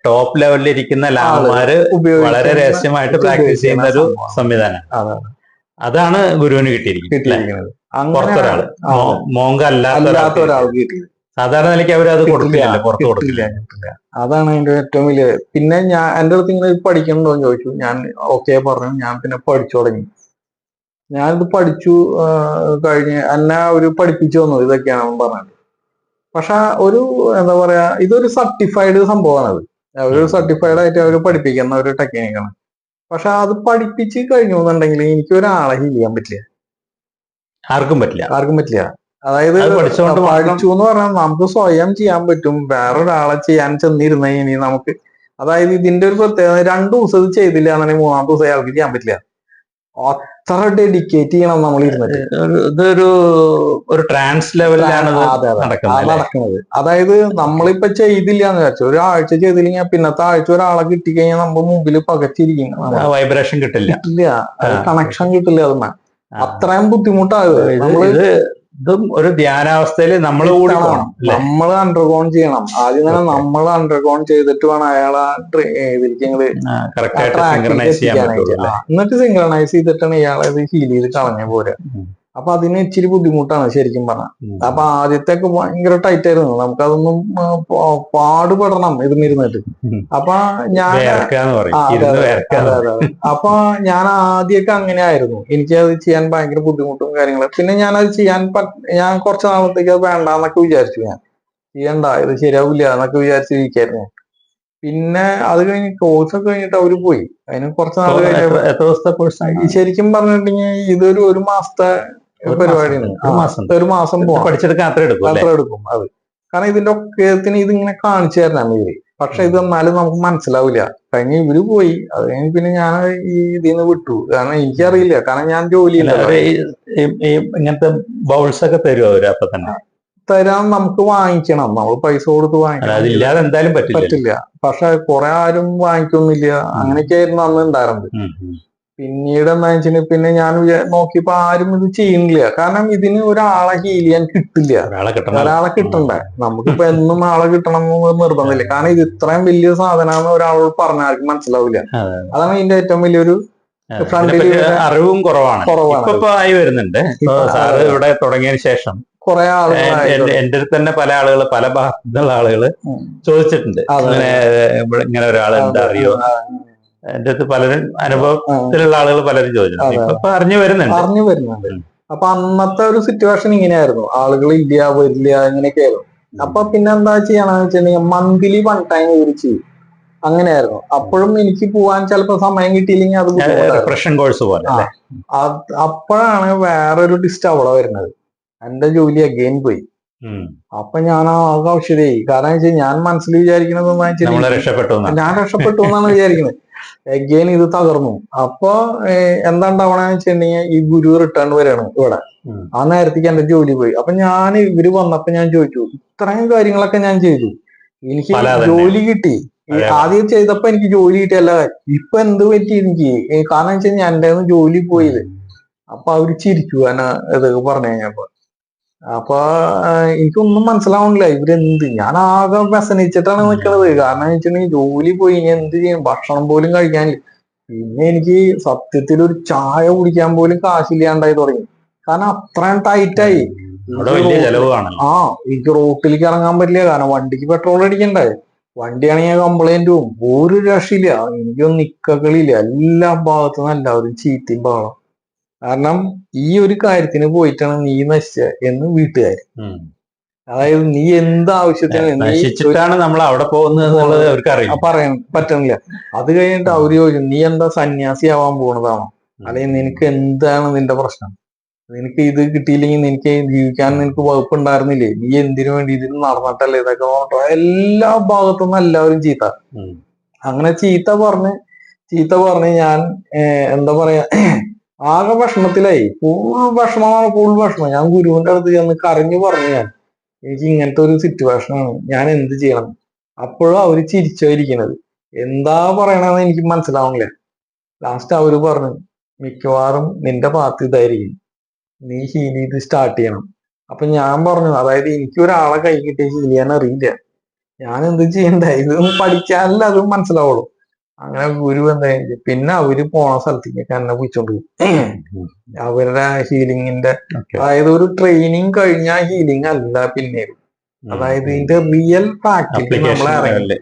ടോപ്പ് ലെവലിൽ ഇരിക്കുന്ന ലാമമാര് വളരെ രഹസ്യമായിട്ട് പ്രാക്ടീസ് ചെയ്യുന്ന ഒരു സംവിധാനം. അതാണ് ഗുരുവിന് കിട്ടിയിരിക്കുന്നത്. പുറത്തൊരാള് മോങ്ക അല്ലാത്ത ഒരാൾക്ക് കിട്ടിയത്. സാധാരണ നിലയ്ക്ക് അവരത് കൊടുക്കില്ല, പുറത്ത് കൊടുക്കില്ല. അതാണ് അതിന്റെ ഏറ്റവും വലിയ. പിന്നെ ഞാൻ എന്റെ അടുത്ത് ഇങ്ങനെ പഠിക്കണുണ്ടോ എന്ന് ചോദിച്ചു. ഞാൻ ഓക്കെ പറഞ്ഞു. ഞാൻ പിന്നെ പഠിച്ചു തുടങ്ങി. ഞാനിത് പഠിച്ചു കഴിഞ്ഞ് എന്നെ ഒരു പഠിപ്പിച്ചു തന്നു ഇതൊക്കെയാണെന്ന് പറഞ്ഞത്. പക്ഷെ ഒരു എന്താ പറയാ, ഇതൊരു സർട്ടിഫൈഡ് സംഭവമാണ്. അത് ഒരു സർട്ടിഫൈഡ് ആയിട്ട് അവർ പഠിപ്പിക്കുന്ന ഒരു ടെക്നിക്കാണ്. പക്ഷെ അത് പഠിപ്പിച്ച് കഴിഞ്ഞു എന്നുണ്ടെങ്കിൽ എനിക്ക് ഒരാളെ ഹീൽ ചെയ്യാൻ പറ്റില്ല. ആർക്കും പറ്റില്ല. അതായത് പഠിച്ചു എന്ന് പറഞ്ഞാൽ നമുക്ക് സ്വയം ചെയ്യാൻ പറ്റും. വേറൊരാളെ ചെയ്യാൻ ചെന്നിരുന്ന ഇനി നമുക്ക്, അതായത് ഇതിന്റെ ഒരു പ്രത്യേകത, 2 ദിവസം ഇത് ചെയ്തില്ല എന്നുണ്ടെങ്കിൽ 3-ാമത്തെ ദിവസം അയാൾക്ക് ചെയ്യാൻ പറ്റില്ല. അത്ര ഡെഡിക്കേറ്റ് ചെയ്യണം നമ്മൾ ഇരുന്നിട്ട്. ഒരു ട്രാൻസ് ലെവലിലാണ് നടക്കുന്നത്. അതായത് നമ്മളിപ്പോ ചെയ്തില്ല എന്ന് വെച്ചാൽ ഒരാഴ്ച ചെയ്തില്ലെങ്കിൽ പിന്നത്തെ ആഴ്ച ഒരാളെ കിട്ടിക്കഴിഞ്ഞാൽ നമ്മുടെ മുമ്പിൽ പകച്ചിരിക്കും. വൈബ്രേഷൻ കിട്ടില്ല, കണക്ഷൻ കിട്ടില്ല. അതൊന്നും അത്രയും ബുദ്ധിമുട്ടാകും. ഇതും ഒരു ധ്യാനാവസ്ഥയിൽ നമ്മൾ അണ്ടർഗോൺ ചെയ്യണം. ആദ്യം തന്നെ നമ്മൾ അണ്ടർഗോൺ ചെയ്തിട്ട് വേണം അയാളെ എന്നിട്ട് സിങ്ക്രണൈസ് ചെയ്തിട്ടാണ് ഇയാളെ ഹീൽ ചെയ്ത് കളഞ്ഞ പോലെ. അപ്പൊ അതിന് ഇച്ചിരി ബുദ്ധിമുട്ടാണ് ശരിക്കും പറഞ്ഞാൽ. അപ്പൊ ആദ്യത്തെ ഒക്കെ ഭയങ്കര ടൈറ്റ് ആയിരുന്നു. നമുക്കതൊന്നും പാടുപെടണം ഇതിരുന്നിട്ട്. അപ്പൊ ഞാൻ അപ്പൊ ഞാൻ ആദ്യമൊക്കെ അങ്ങനെ ആയിരുന്നു. എനിക്ക് അത് ചെയ്യാൻ ഭയങ്കര ബുദ്ധിമുട്ടും കാര്യങ്ങളും. പിന്നെ ഞാനത് ഞാൻ കുറച്ച് നാളത്തേക്ക് അത് വേണ്ടാന്നൊക്കെ വിചാരിച്ചു. ഞാൻ ചെയ്യണ്ട, ഇത് ശരിയാവില്ല എന്നൊക്കെ വിചാരിച്ചിരിക്കായിരുന്നു. പിന്നെ അത് കഴിഞ്ഞ് കോഴ്സൊക്കെ കഴിഞ്ഞിട്ട് അവര് പോയി. അതിന് കുറച്ച് നാൾ കഴിഞ്ഞ ശരിക്കും പറഞ്ഞിട്ടുണ്ടെങ്കിൽ ഇതൊരു 1 മാസത്തെ പരിപാടിയാണ്. 1 മാസം പഠിച്ചെടുക്കാൻ അത്ര എടുക്കും അത്. കാരണം ഇതിന്റെ ഒക്കത്തിന് ഇതിങ്ങനെ കാണിച്ചു തരണം ഇവര്. പക്ഷെ ഇത് എന്നാലും നമുക്ക് മനസ്സിലാവില്ല. കഴിഞ്ഞ് ഇവര് പോയി. അത് കഴിഞ്ഞ് പിന്നെ ഞാൻ ഈ ഇതിന്ന് വിട്ടു. കാരണം എനിക്കറിയില്ല. കാരണം ഞാൻ ജോലിയില്ല. ഇങ്ങനത്തെ ബൗൾസ് ഒക്കെ തരും അവര് അപ്പൊ തന്നെ തരാൻ. നമുക്ക് വാങ്ങിക്കണം, നമ്മൾ പൈസ കൊടുത്ത് വാങ്ങിക്കണം. അതില്ലാതെ എന്തായാലും പറ്റില്ല. പക്ഷെ കുറെ ആരും വാങ്ങിക്കൊന്നുമില്ല. അങ്ങനെയൊക്കെ ആയിരുന്നു അന്ന് ഉണ്ടായിരുന്നത്. പിന്നീട് എന്താ വെച്ചാൽ പിന്നെ ഞാൻ നോക്കിയപ്പോ ആരും ഇത് ചെയ്യുന്നില്ല. കാരണം ഇതിന് ഒരാളെ ഹീൽ ചെയ്യാൻ കിട്ടില്ല. ഒരാളെ കിട്ടണ്ടേ. നമുക്കിപ്പോ എന്നും ആളെ കിട്ടണം എന്ന് നിർബന്ധമില്ല. കാരണം ഇത് ഇത്രയും വലിയ സാധനമാണെന്ന് ഒരാളോട് പറഞ്ഞാൽ ആർക്കും മനസ്സിലാവില്ല. അതാണ് ഇതിന്റെ ഏറ്റവും വലിയൊരു അറിവും കുറവാണ്. ആയി വരുന്നുണ്ട്. സാറ് ഇവിടെ തുടങ്ങിയതിന് ശേഷം കുറെ ആളുകൾ എന്റെ അടുത്ത് തന്നെ പല ആളുകൾ, പല ഭാഗത്തുനിന്നുള്ള ആളുകൾ ചോദിച്ചിട്ടുണ്ട്, ഇങ്ങനെ ഒരാൾ എന്താ അറിയോ. എന്റെ അടുത്ത് പലരും അനുഭവത്തിലുള്ള ആളുകൾ പലരും ചോദിച്ചിട്ടുണ്ട്. ഇപ്പൊ അറിഞ്ഞു വരുന്നുണ്ട്. അപ്പൊ അന്നത്തെ ഒരു സിറ്റുവേഷൻ ഇങ്ങനെയായിരുന്നു. ആളുകൾ ഇല്ല, വരില്ല, ഇങ്ങനെയൊക്കെ ആയിരുന്നു. അപ്പൊ പിന്നെ എന്താ ചെയ്യണമെന്ന് വെച്ചിട്ടുണ്ടെങ്കിൽ മന്ത്ലി 1 ടൈം ഇവർ ചെയ്യും. അങ്ങനെയായിരുന്നു. അപ്പോഴും എനിക്ക് പോവാൻ ചിലപ്പോ സമയം കിട്ടിയില്ലെങ്കിൽ അത് റിഫ്രഷൻ കോഴ്സ് പോലെ. അപ്പോഴാണ് വേറൊരു ടിസ്റ്റ് അവിടെ വരുന്നത്. എന്റെ ജോലി അഗെയിൻ പോയി. അപ്പൊ ഞാൻ ആകെ ഔഷധിയായി. കാരണം വെച്ചാൽ ഞാൻ മനസ്സിൽ വിചാരിക്കുന്നത് ഞാൻ രക്ഷപ്പെട്ടു എന്നാണ് വിചാരിക്കുന്നത്. അഗെയിൻ ഇത് തകർന്നു. അപ്പൊ എന്താ ഉണ്ടാവണെന്ന് വെച്ചിട്ടുണ്ടെങ്കിൽ ഈ ഗുരു റിട്ടേൺ വരെയാണ് ഇവിടെ. ആ നേരത്തേക്ക് എന്റെ ജോലി പോയി. അപ്പൊ ഞാൻ ഇവര് വന്നപ്പോ ഞാൻ ചോദിച്ചു, ഇത്രയും കാര്യങ്ങളൊക്കെ ഞാൻ ചെയ്തു, എനിക്ക് ജോലി കിട്ടി. ആദ്യം ചെയ്തപ്പോ എനിക്ക് ജോലി കിട്ടിയല്ല, ഇപ്പൊ എന്ത് പറ്റി എനിക്ക്? കാരണം വെച്ചാൽ ഞാൻ എന്റെ ജോലി പോയത്. അപ്പൊ അവര് ചിരിച്ചു ഇതൊക്കെ പറഞ്ഞു കഴിഞ്ഞപ്പോ. അപ്പൊ എനിക്കൊന്നും മനസ്സിലാവണില്ല ഇവരെന്ത്. ഞാൻ ആകെ വ്യസനിച്ചിട്ടാണ് നിൽക്കുന്നത്. കാരണം വെച്ചിട്ടുണ്ടെങ്കിൽ ജോലി പോയി, ഇനി എന്ത് ചെയ്യും? ഭക്ഷണം പോലും കഴിക്കാനില്ല. പിന്നെ എനിക്ക് സത്യത്തിൽ ഒരു ചായ കുടിക്കാൻ പോലും കാശില്ലാണ്ടായി തുടങ്ങി. കാരണം അത്രയും ടൈറ്റായി. എനിക്ക് റോട്ടിലേക്ക് ഇറങ്ങാൻ പറ്റില്ല. കാരണം വണ്ടിക്ക് പെട്രോൾ അടിക്കണ്ടേ. വണ്ടിയാണെങ്കിൽ കംപ്ലൈന്റും ഒരു രക്ഷയില്ല. എനിക്കൊന്നും നിക്കകളില്ല. എല്ലാ ഭാഗത്തുനിന്നും എല്ലാവരും ചീത്തയും പാളം. കാരണം ഈ ഒരു കാര്യത്തിന് പോയിട്ടാണ് നീ നശിച്ച എന്ന് വീട്ടുകാർ. അതായത് നീ എന്ത് ആവശ്യത്തിന് നമ്മൾ അവിടെ പോകുന്നത് പറയാൻ പറ്റുന്നില്ല. അത് കഴിഞ്ഞിട്ട് അവര് ചോദിച്ചു, നീ എന്താ സന്യാസി ആവാൻ പോണതാണോ? അല്ലെങ്കിൽ നിനക്ക് എന്താണ് നിന്റെ പ്രശ്നം? നിനക്ക് ഇത് കിട്ടിയില്ലെങ്കിൽ നിനക്ക് ജീവിക്കാൻ നിനക്ക് വകുപ്പുണ്ടായിരുന്നില്ലേ? നീ എന്തിനു വേണ്ടി ഇതിന് നടന്നിട്ടല്ലേ ഇതൊക്കെ പറഞ്ഞിട്ടോ എല്ലാ ഭാഗത്തുനിന്നും എല്ലാവരും ചീത്ത. അങ്ങനെ ചീത്ത പറഞ്ഞ് ഞാൻ എന്താ പറയാ, ആകെ വിഷമത്തിലായി. ഫുൾ വിഷമം. ഞാൻ ഗുരുവിന്റെ അടുത്ത് ചെന്ന് കരഞ്ഞു പറഞ്ഞു, എനിക്ക് ഇങ്ങനത്തെ ഒരു സിറ്റുവേഷനാണ്, ഞാൻ എന്ത് ചെയ്യണം? അപ്പോഴും അവര് ചിരിച്ചായിരിക്കണത്. എന്താ പറയണെന്ന് എനിക്ക് മനസ്സിലാവണില്ല. ലാസ്റ്റ് അവര് പറഞ്ഞു, മിക്കവാറും നിന്റെ പാത്ത് ഇതായിരിക്കും, നീ ഹീൽ ചെയ്ത് സ്റ്റാർട്ട് ചെയ്യണം. അപ്പൊ ഞാൻ പറഞ്ഞു, അതായത് എനിക്ക് ഒരാളെ കൈ കിട്ടിയ ഹീൽ ചെയ്യാൻ അറിയില്ല. ഞാൻ എന്ത് ചെയ്യണ്ടേ, ഇതൊന്നും പഠിക്കാനല്ല അത് മനസ്സിലാവുള്ളൂ. അങ്ങനെ ഗുരു എന്താ ചെയ്തു, പിന്നെ അവര് പോണ സ്ഥലത്തേക്ക് എന്നെ വിളിച്ചോണ്ട് പോകും. അവരുടെ ഹീലിങ്ങിന്റെ, അതായത് ഒരു ട്രെയിനിങ് കഴിഞ്ഞ ഹീലിംഗ് അല്ല പിന്നീട്, അതായത് ഇതിന്റെ റിയൽ പ്രാക്ടിക്കൽ നമ്മൾ ഇറങ്ങി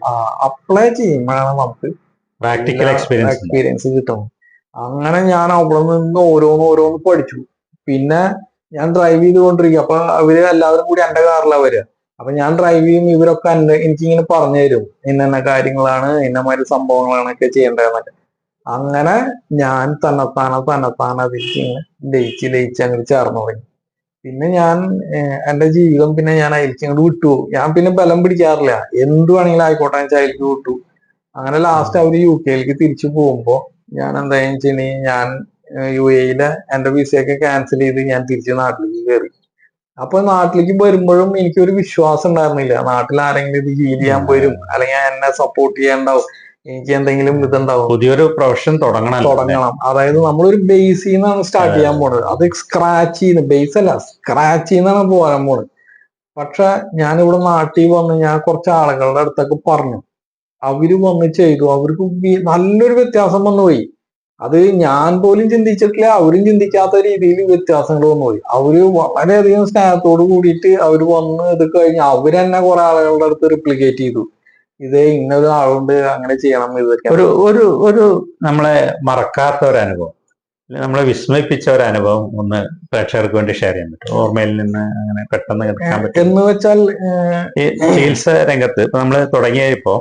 അപ്ലൈ ചെയ്യുമ്പോഴാണ് നമുക്ക് പ്രാക്ടിക്കൽ എക്സ്പീരിയൻസ് കിട്ടും. അങ്ങനെ ഞാൻ അവിടെ നിന്ന് ഓരോന്ന് പഠിച്ചു. പിന്നെ ഞാൻ ഡ്രൈവ് ചെയ്തുകൊണ്ടിരിക്കും. അപ്പൊ അവര് എല്ലാവരും കൂടി എന്റെ കാറിലാണ് വരിക. അപ്പൊ ഞാൻ ഡ്രൈവ് ചെയ്യും, ഇവരൊക്കെ എനിക്കിങ്ങനെ പറഞ്ഞു തരും ഇന്ന കാര്യങ്ങളാണ്, ഇന്നമാതിരി സംഭവങ്ങളാണ് ഒക്കെ ചെയ്യേണ്ടതെന്നൊക്കെ. അങ്ങനെ ഞാൻ തന്നെത്താനെ അതിലേക്ക് ലയിച്ച് അങ്ങോട്ട് ചേർന്നു തുടങ്ങി. പിന്നെ ഞാൻ എന്റെ ജീവിതം പിന്നെ ഞാൻ അതിലേക്ക് അങ്ങോട്ട് വിട്ടു. ഞാൻ പിന്നെ ബലം പിടിക്കാറില്ല, എന്ത് വേണമെങ്കിലും ആയിക്കോട്ടെ വെച്ചാൽ അതിലേക്ക് വിട്ടു. അങ്ങനെ ലാസ്റ്റ് അവര് UK തിരിച്ചു പോകുമ്പോ ഞാൻ എന്തായെന്ന് വെച്ചിട്ടുണ്ടെങ്കിൽ ഞാൻ UAE എന്റെ വിസയൊക്കെ ക്യാൻസൽ ചെയ്ത് ഞാൻ തിരിച്ച് നാട്ടിലേക്ക് കയറി. അപ്പൊ നാട്ടിലേക്ക് വരുമ്പോഴും എനിക്കൊരു വിശ്വാസം ഉണ്ടായിരുന്നില്ല, നാട്ടിൽ ആരെങ്കിലും ഇത് ഹീൽ ചെയ്യാൻ വരും, അല്ലെങ്കിൽ എന്നെ സപ്പോർട്ട് ചെയ്യാണ്ടാവും, എനിക്ക് എന്തെങ്കിലും ഇതുണ്ടാവും, പുതിയൊരു പ്രൊഫഷൻ തുടങ്ങണം. അതായത് നമ്മളൊരു ബേസിൽ നിന്നാണ് സ്റ്റാർട്ട് ചെയ്യാൻ പോണത്. അത് സ്ക്രാച്ച് ചെയ്യുന്ന ബേസ് അല്ല, സ്ക്രാച്ച് ചെയ്യുന്നതാണ് പോകാൻ പോണത്. പക്ഷെ ഞാനിവിടെ നാട്ടിൽ വന്ന് ഞാൻ കുറച്ച് ആളുകളുടെ അടുത്തൊക്കെ പറഞ്ഞു, അവര് വന്ന് ചെയ്തു, അവർക്ക് നല്ലൊരു വ്യത്യാസം വന്നുപോയി. അത് ഞാൻ പോലും ചിന്തിച്ചിട്ടില്ല, അവരും ചിന്തിക്കാത്ത രീതിയിൽ വ്യത്യാസങ്ങൾ വന്നുപോയി. അവര് വളരെയധികം സ്നേഹത്തോട് കൂടിയിട്ട് അവര് വന്ന് ഇത് കഴിഞ്ഞ് അവരെന്നെ കുറെ ആളുകളുടെ അടുത്ത് റിപ്ലിക്കേറ്റ് ചെയ്തു, ഇത് ഇന്നൊരു ആളുണ്ട് അങ്ങനെ ചെയ്യണം, ഇതൊക്കെ ഒരു നമ്മളെ മറക്കാത്ത ഒരു അനുഭവം, നമ്മളെ വിസ്മയിപ്പിച്ച ഒരു അനുഭവം ഒന്ന് പ്രേക്ഷകർക്ക് വേണ്ടി ഷെയർ ചെയ്യാൻ പറ്റും, ഓർമ്മയിൽ നിന്ന് അങ്ങനെ പെട്ടെന്ന് എടുക്കാൻ പറ്റും എന്ന് വെച്ചാൽ. ഈ ചികിത്സ രംഗത്ത് ഇപ്പൊ നമ്മള് തുടങ്ങിയപ്പോ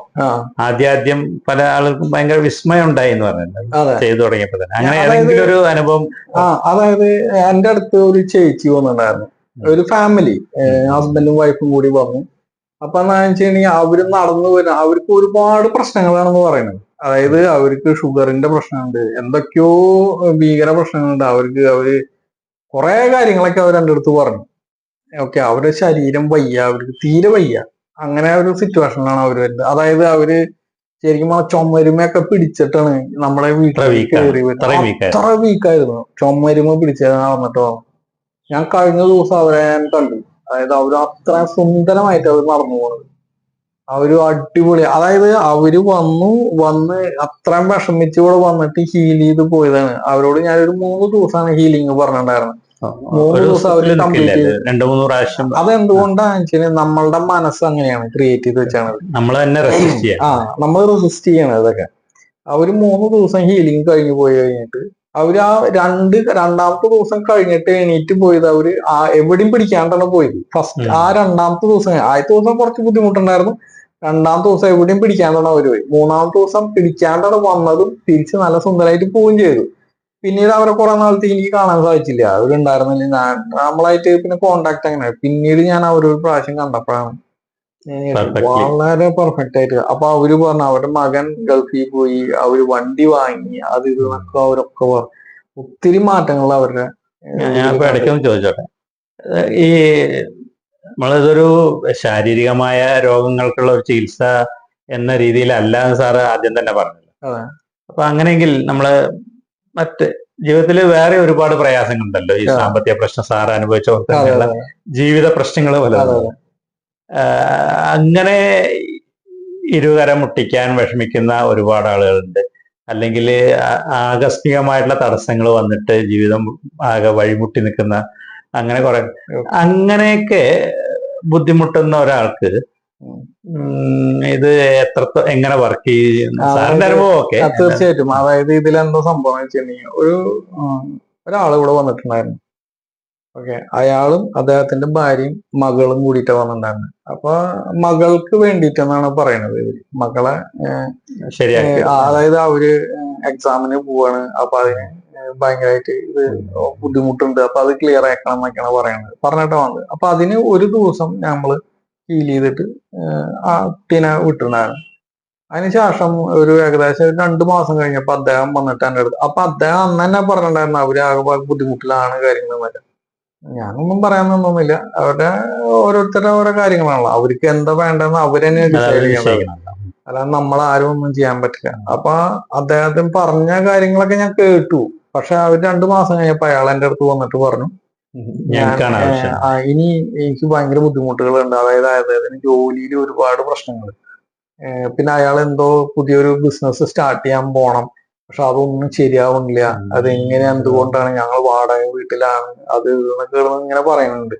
ആദ്യം പല ആളുകൾക്കും ഭയങ്കര വിസ്മയം ഉണ്ടായി എന്ന് പറഞ്ഞിട്ടുണ്ട് ചെയ്തു തുടങ്ങിയപ്പോ തന്നെ. അങ്ങനെ ഏതെങ്കിലും ഒരു അനുഭവം? അതായത് എന്റെ അടുത്ത് ഒരു ചേച്ചി വന്നിട്ടുണ്ടായിരുന്നു, ഒരു ഫാമിലി, ഹസ്ബൻഡും വൈഫും കൂടി വന്നു. അപ്പൊ എന്താ വെച്ചിട്ടുണ്ടെങ്കിൽ അവര് നടന്നു വരും, അവർക്ക് ഒരുപാട് പ്രശ്നങ്ങളാണെന്ന് പറയുന്നത്. അതായത് അവർക്ക് ഷുഗറിന്റെ പ്രശ്നമുണ്ട്, എന്തൊക്കെയോ ഭീകര പ്രശ്നങ്ങളുണ്ട് അവർക്ക്. അവര് കുറെ കാര്യങ്ങളൊക്കെ അവർ എൻ്റെ അടുത്ത് പറഞ്ഞു. ഓക്കെ, അവരുടെ ശരീരം വയ്യ, അവർക്ക് തീരെ വയ്യ, അങ്ങനെ ഒരു സിറ്റുവേഷനിലാണ് അവർ വരുന്നത്. അതായത് അവര് ശരിക്കും ചുമരുമയൊക്കെ പിടിച്ചിട്ടാണ് നമ്മളെ വീട്ടിൽ കയറി വരുന്നത്. അത്ര വീക്കായിരുന്നു, ചുമരുമ പിടിച്ചത് നടന്നിട്ടോ. ഞാൻ കഴിഞ്ഞ ദിവസം അവരെ ഞാൻ കണ്ടു. അതായത് അവർ അത്ര സുന്ദരമായിട്ട് അവർ നടന്നു പോകുന്നത്, അവര് അടിപൊളി. അതായത് അവര് വന്ന് അത്രയും വിഷമിച്ച് ഇവിടെ വന്നിട്ട് ഹീൽ ചെയ്ത് പോയതാണ്. അവരോട് ഞാനൊരു 3 ദിവസമാണ് ഹീലിംഗ് പറഞ്ഞിട്ടുണ്ടായിരുന്നത്. 3 ദിവസം അവര് കംപ്ലീറ്റ് ചെയ്തു. 2-3 പ്രാവശ്യം. അതെന്തുകൊണ്ടാണെന്ന് വെച്ചാൽ നമ്മളുടെ മനസ്സ് അങ്ങനെയാണ് ക്രിയേറ്റ് ചെയ്ത് വെച്ചാണ്, നമ്മൾ തന്നെ റെസിസ്റ്റ് ചെയ്യാം. നമ്മൾ റെസിസ്റ്റ് ചെയ്യണം ഇതൊക്കെ. അവര് 3 ദിവസം ഹീലിംഗ് കഴിഞ്ഞു പോയി കഴിഞ്ഞിട്ട് അവര് ആ രണ്ടാമത്തെ ദിവസം കഴിഞ്ഞിട്ട് എണീറ്റ് പോയത് അവര് എവിടെയും പിടിക്കാണ്ടാണ് പോയത്. ഫസ്റ്റ് ആ രണ്ടാമത്തെ ദിവസം, ആദ്യത്തെ ദിവസം കുറച്ച് ബുദ്ധിമുട്ടുണ്ടായിരുന്നു, രണ്ടാമത്തെ ദിവസം എവിടെയും പിടിക്കാണ്ടാണ് അവര് പോയി. മൂന്നാമത്തെ ദിവസം പിടിക്കാണ്ടാണ് വന്നതും തിരിച്ച് നല്ല സുന്ദരമായിട്ട് പോവുകയും ചെയ്തു. പിന്നീട് അവരെ കുറെ നാളത്തേക്ക് എനിക്ക് കാണാൻ സാധിച്ചില്ല, അവരുണ്ടായിരുന്നില്ല. നമ്മളായിട്ട് പിന്നെ കോണ്ടാക്ട് അങ്ങനെ. പിന്നീട് ഞാൻ അവരൊരു പ്രാവശ്യം കണ്ടപ്പോഴാണ് വളരെ പെർഫെക്റ്റ് ആയിട്ട്. അപ്പൊ അവര് പറഞ്ഞു അവരുടെ മകൻ ഗൾഫിൽ പോയി, അവര് വണ്ടി വാങ്ങി, അത് ഇതൊക്കെ അവരൊക്കെ പറഞ്ഞു. ഒത്തിരി മാറ്റങ്ങൾ അവരുടെ. ഞാൻ ഇടയ്ക്കൊന്ന് ചോദിച്ചോട്ടെ, ഈ നമ്മളിതൊരു ശാരീരികമായ രോഗങ്ങൾക്കുള്ള ഒരു ചികിത്സ എന്ന രീതിയിലല്ല സാറ് ആദ്യം തന്നെ പറഞ്ഞല്ലോ. അപ്പൊ അങ്ങനെയെങ്കിൽ നമ്മള് മറ്റ് ജീവിതത്തിൽ വേറെ ഒരുപാട് പ്രയാസങ്ങളുണ്ടല്ലോ, ഈ സാമ്പത്തിക പ്രശ്നം സാറ് അനുഭവിച്ച പോലെയുള്ള ജീവിത പ്രശ്നങ്ങൾ പലതും. അങ്ങനെ ഇരുകരം മുട്ടിക്കാൻ വിഷമിക്കുന്ന ഒരുപാട് ആളുകളുണ്ട്, അല്ലെങ്കിൽ ആകസ്മികമായിട്ടുള്ള തടസ്സങ്ങൾ വന്നിട്ട് ജീവിതം ആകെ വഴിമുട്ടി നിൽക്കുന്ന അങ്ങനെ കുറെ. അങ്ങനെയൊക്കെ ബുദ്ധിമുട്ടുന്ന ഒരാൾക്ക് ഇത് എങ്ങനെ വർക്ക് ചെയ്യുന്നു സാറിന്റെ അനുഭവം? ഒക്കെ തീർച്ചയായിട്ടും. അതായത് ഇതിലെന്തോ സംഭവം വെച്ചിട്ടുണ്ടെങ്കിൽ ഒരാൾ ഇവിടെ വന്നിട്ടുണ്ടായിരുന്നു. ഓക്കെ, അയാളും അദ്ദേഹത്തിന്റെ ഭാര്യയും മകളും കൂടിയിട്ട് വന്നിട്ടുണ്ടായിരുന്നു. അപ്പൊ മകൾക്ക് വേണ്ടിയിട്ടെന്നാണ് പറയണത് ഇവര്, മകളെ ശരിയാക്കി. അതായത് അവര് എക്സാമിന് പോവാണ്, അപ്പൊ അതിന് ഭയങ്കരമായിട്ട് ഇത് ബുദ്ധിമുട്ടുണ്ട്, അപ്പൊ അത് ക്ലിയർ ആക്കണം എന്നൊക്കെയാണ് പറഞ്ഞിട്ട് വന്നത്. അപ്പൊ അതിന് ഒരു ദിവസം നമ്മള് ഹീൽ ചെയ്തിട്ട് ആ കുട്ടീനെ വിട്ടിട്ടുണ്ടായിരുന്നു. അതിനുശേഷം ഒരു ഏകദേശം 2 മാസം കഴിഞ്ഞപ്പോ അദ്ദേഹം വന്നിട്ട് എൻ്റെ അടുത്ത്. അപ്പൊ അദ്ദേഹം അന്ന് തന്നെ പറഞ്ഞിട്ടുണ്ടായിരുന്നു അവര് ആകെ ബുദ്ധിമുട്ടിലാണ് കാര്യങ്ങളൊന്നുമില്ല. ഞാനൊന്നും പറയാൻ നിന്നൊന്നുമില്ല, അവരുടെ ഓരോരുത്തരുടെ ഓരോ കാര്യങ്ങളാണല്ലോ, അവർക്ക് എന്താ വേണ്ടെന്ന് അവരെന്നെ ഡിസൈഡ് ചെയ്യണം, അല്ലാതെ നമ്മളാരും ഒന്നും ചെയ്യാൻ പറ്റില്ല. അപ്പൊ അദ്ദേഹത്തിന് പറഞ്ഞ കാര്യങ്ങളൊക്കെ ഞാൻ കേട്ടു. പക്ഷെ അവർ 2 മാസം കഴിഞ്ഞപ്പോ അയാൾ എൻ്റെ അടുത്ത് വന്നിട്ട് പറഞ്ഞു, ഞങ്ങൾക്കാണ് ആവശ്യം. ഇനി എനിക്ക് ഭയങ്കര ബുദ്ധിമുട്ടുകളുണ്ട്. അതായത് അദ്ദേഹത്തിന് ജോലിയിൽ ഒരുപാട് പ്രശ്നങ്ങൾ. പിന്നെ അയാൾ എന്തോ പുതിയൊരു ബിസിനസ് സ്റ്റാർട്ട് ചെയ്യാൻ പോണം. പക്ഷെ അതൊന്നും ശരിയാവുന്നില്ല. അതെങ്ങനെ, എന്തുകൊണ്ടാണ്, ഞങ്ങൾ വാടക വീട്ടിലാണ്, അത് എന്നൊക്കെ ഇങ്ങനെ പറയുന്നുണ്ട്.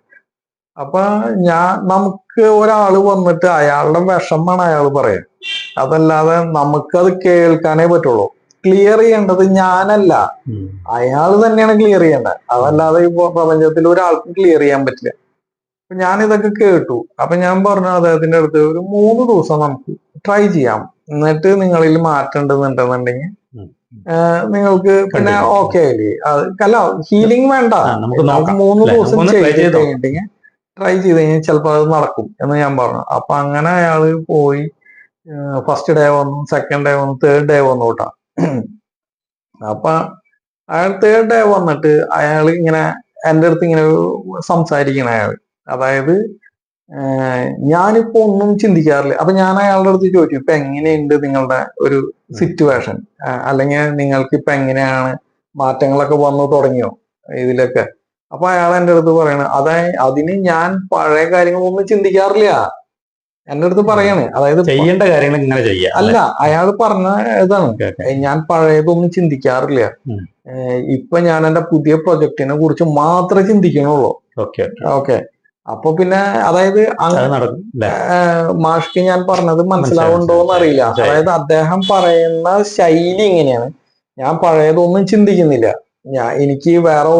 അപ്പൊ നമുക്ക് ഒരാള് വന്നിട്ട് അയാളുടെ വിഷമാണ് അയാൾ പറയാം. അതല്ലാതെ നമുക്കത് കേൾക്കാനേ പറ്റുള്ളൂ. ക്ലിയർ ചെയ്യേണ്ടത് ഞാനല്ല, അയാൾ തന്നെയാണ് ക്ലിയർ ചെയ്യേണ്ടത്. അതല്ലാതെ ഇപ്പൊ പ്രപഞ്ചത്തിൽ ഒരാൾക്കും ക്ലിയർ ചെയ്യാൻ പറ്റില്ല. അപ്പൊ ഞാൻ ഇതൊക്കെ കേട്ടു. അപ്പൊ ഞാൻ പറഞ്ഞു അദ്ദേഹത്തിന്റെ അടുത്ത്, ഒരു 3 ദിവസം നമുക്ക് ട്രൈ ചെയ്യാം, എന്നിട്ട് നിങ്ങളിൽ മാറ്റം ഉണ്ടെന്നുണ്ടെന്നുണ്ടെങ്കിൽ നിങ്ങൾക്ക് പിന്നെ ഓക്കെ ആയില്ലേ. അല്ല, ഹീലിംഗ് വേണ്ട, നമുക്ക് 3 ദിവസം ചെയ്തിട്ടുണ്ടെങ്കിൽ ട്രൈ ചെയ്ത് കഴിഞ്ഞാൽ ചിലപ്പോൾ അത് നടക്കും എന്ന് ഞാൻ പറഞ്ഞു. അപ്പൊ അങ്ങനെ അയാള് പോയി. ഫസ്റ്റ് ഡേ വന്നു, സെക്കൻഡ് ഡേ വന്നു, തേർഡ് ഡേ വന്നു കേട്ടാ. അപ്പൊ അയാൾ തേർഡ് ഡേ വന്നിട്ട് അയാൾ ഇങ്ങനെ എൻ്റെ അടുത്ത് ഇങ്ങനെ സംസാരിക്കണ അയാൾ. അതായത് ഞാനിപ്പോ ഒന്നും ചിന്തിക്കാറില്ല. അപ്പൊ ഞാൻ അയാളുടെ അടുത്ത് ചോദിച്ചു, ഇപ്പൊ എങ്ങനെയുണ്ട് നിങ്ങളുടെ ഒരു സിറ്റുവേഷൻ, അല്ലെങ്കിൽ നിങ്ങൾക്ക് ഇപ്പൊ എങ്ങനെയാണ്, മാറ്റങ്ങളൊക്കെ വന്നു തുടങ്ങിയോ ഇതിലൊക്കെ? അപ്പൊ അയാൾ എൻ്റെ അടുത്ത് പറയണ, അതിന് ഞാൻ പഴയ കാര്യങ്ങളൊന്നും ചിന്തിക്കാറില്ല എന്റെ അടുത്ത് പറയാണ്. അതായത് ചെയ്യേണ്ട കാര്യങ്ങൾ ഇങ്ങനെ ചെയ്യാം. അല്ല, അയാൾ പറഞ്ഞ ഇതാണ്, ഞാൻ പഴയതൊന്നും ചിന്തിക്കാറില്ല. ഇപ്പൊ ഞാൻ എന്റെ പുതിയ പ്രൊജക്ടിനെ കുറിച്ച് മാത്രമേ ചിന്തിക്കണുള്ളൂ. ഓക്കെ. അപ്പൊ പിന്നെ അതായത് മാഷ്ക്ക് ഞാൻ പറഞ്ഞത് മനസ്സിലാവുണ്ടോന്ന് അറിയില്ല. അതായത് അദ്ദേഹം പറയുന്ന ശൈലി ഇങ്ങനെയാണ്, ഞാൻ പഴയതൊന്നും ചിന്തിക്കുന്നില്ല, എനിക്ക് വേറെ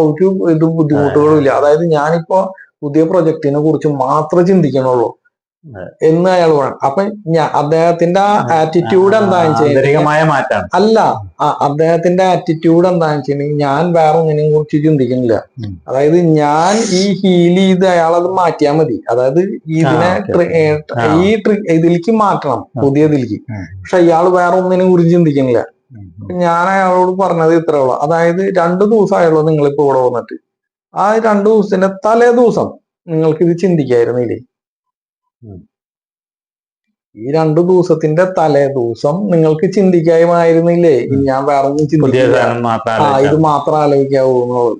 ഒരു ബുദ്ധിമുട്ടുകളും ഇല്ല. അതായത് ഞാനിപ്പോ പുതിയ പ്രൊജക്ടിനെ കുറിച്ച് മാത്രമേ ചിന്തിക്കണുള്ളൂ എന്ന് അയാൾ പറഞ്ഞു. അപ്പൊ അദ്ദേഹത്തിന്റെ ആറ്റിറ്റ്യൂഡ് എന്താണെന്ന് വെച്ചാൽ, അല്ല, അദ്ദേഹത്തിന്റെ ആറ്റിറ്റ്യൂഡ് എന്താണെന്ന് വെച്ചിട്ടുണ്ടെങ്കിൽ, ഞാൻ വേറെ ഒന്നിനെയും കുറിച്ച് ചിന്തിക്കുന്നില്ല. അതായത് ഞാൻ ഈ ഹീൽ ചെയ്ത് അയാളത് മാറ്റിയാൽ മതി. അതായത് ഇതിനെ ഇതിലേക്ക് മാറ്റണം, പുതിയതിലേക്ക്. പക്ഷെ ഇയാൾ വേറെ ഒന്നിനെ കുറിച്ച് ചിന്തിക്കുന്നില്ല. ഞാൻ അയാളോട് പറഞ്ഞത് ഇത്രേ ഉള്ളൂ. അതായത് 2 ദിവസമായുള്ളൂ നിങ്ങളിപ്പോ ഇവിടെ വന്നിട്ട്. ആ 2 ദിവസത്തിന്റെ തലേ ദിവസം നിങ്ങൾക്ക് ഇത് ചിന്തിക്കായിരുന്നില്ലേ? ഈ 2 ദിവസത്തിന്റെ തലേ ദിവസം നിങ്ങൾക്ക് ചിന്തിക്കാമായിരുന്നില്ലേ, ഞാൻ വേറെ ഒന്നും ചിന്തിക്കില്ല, ഇത് മാത്രം ആലോചിക്കാവൂ എന്നുള്ളത്.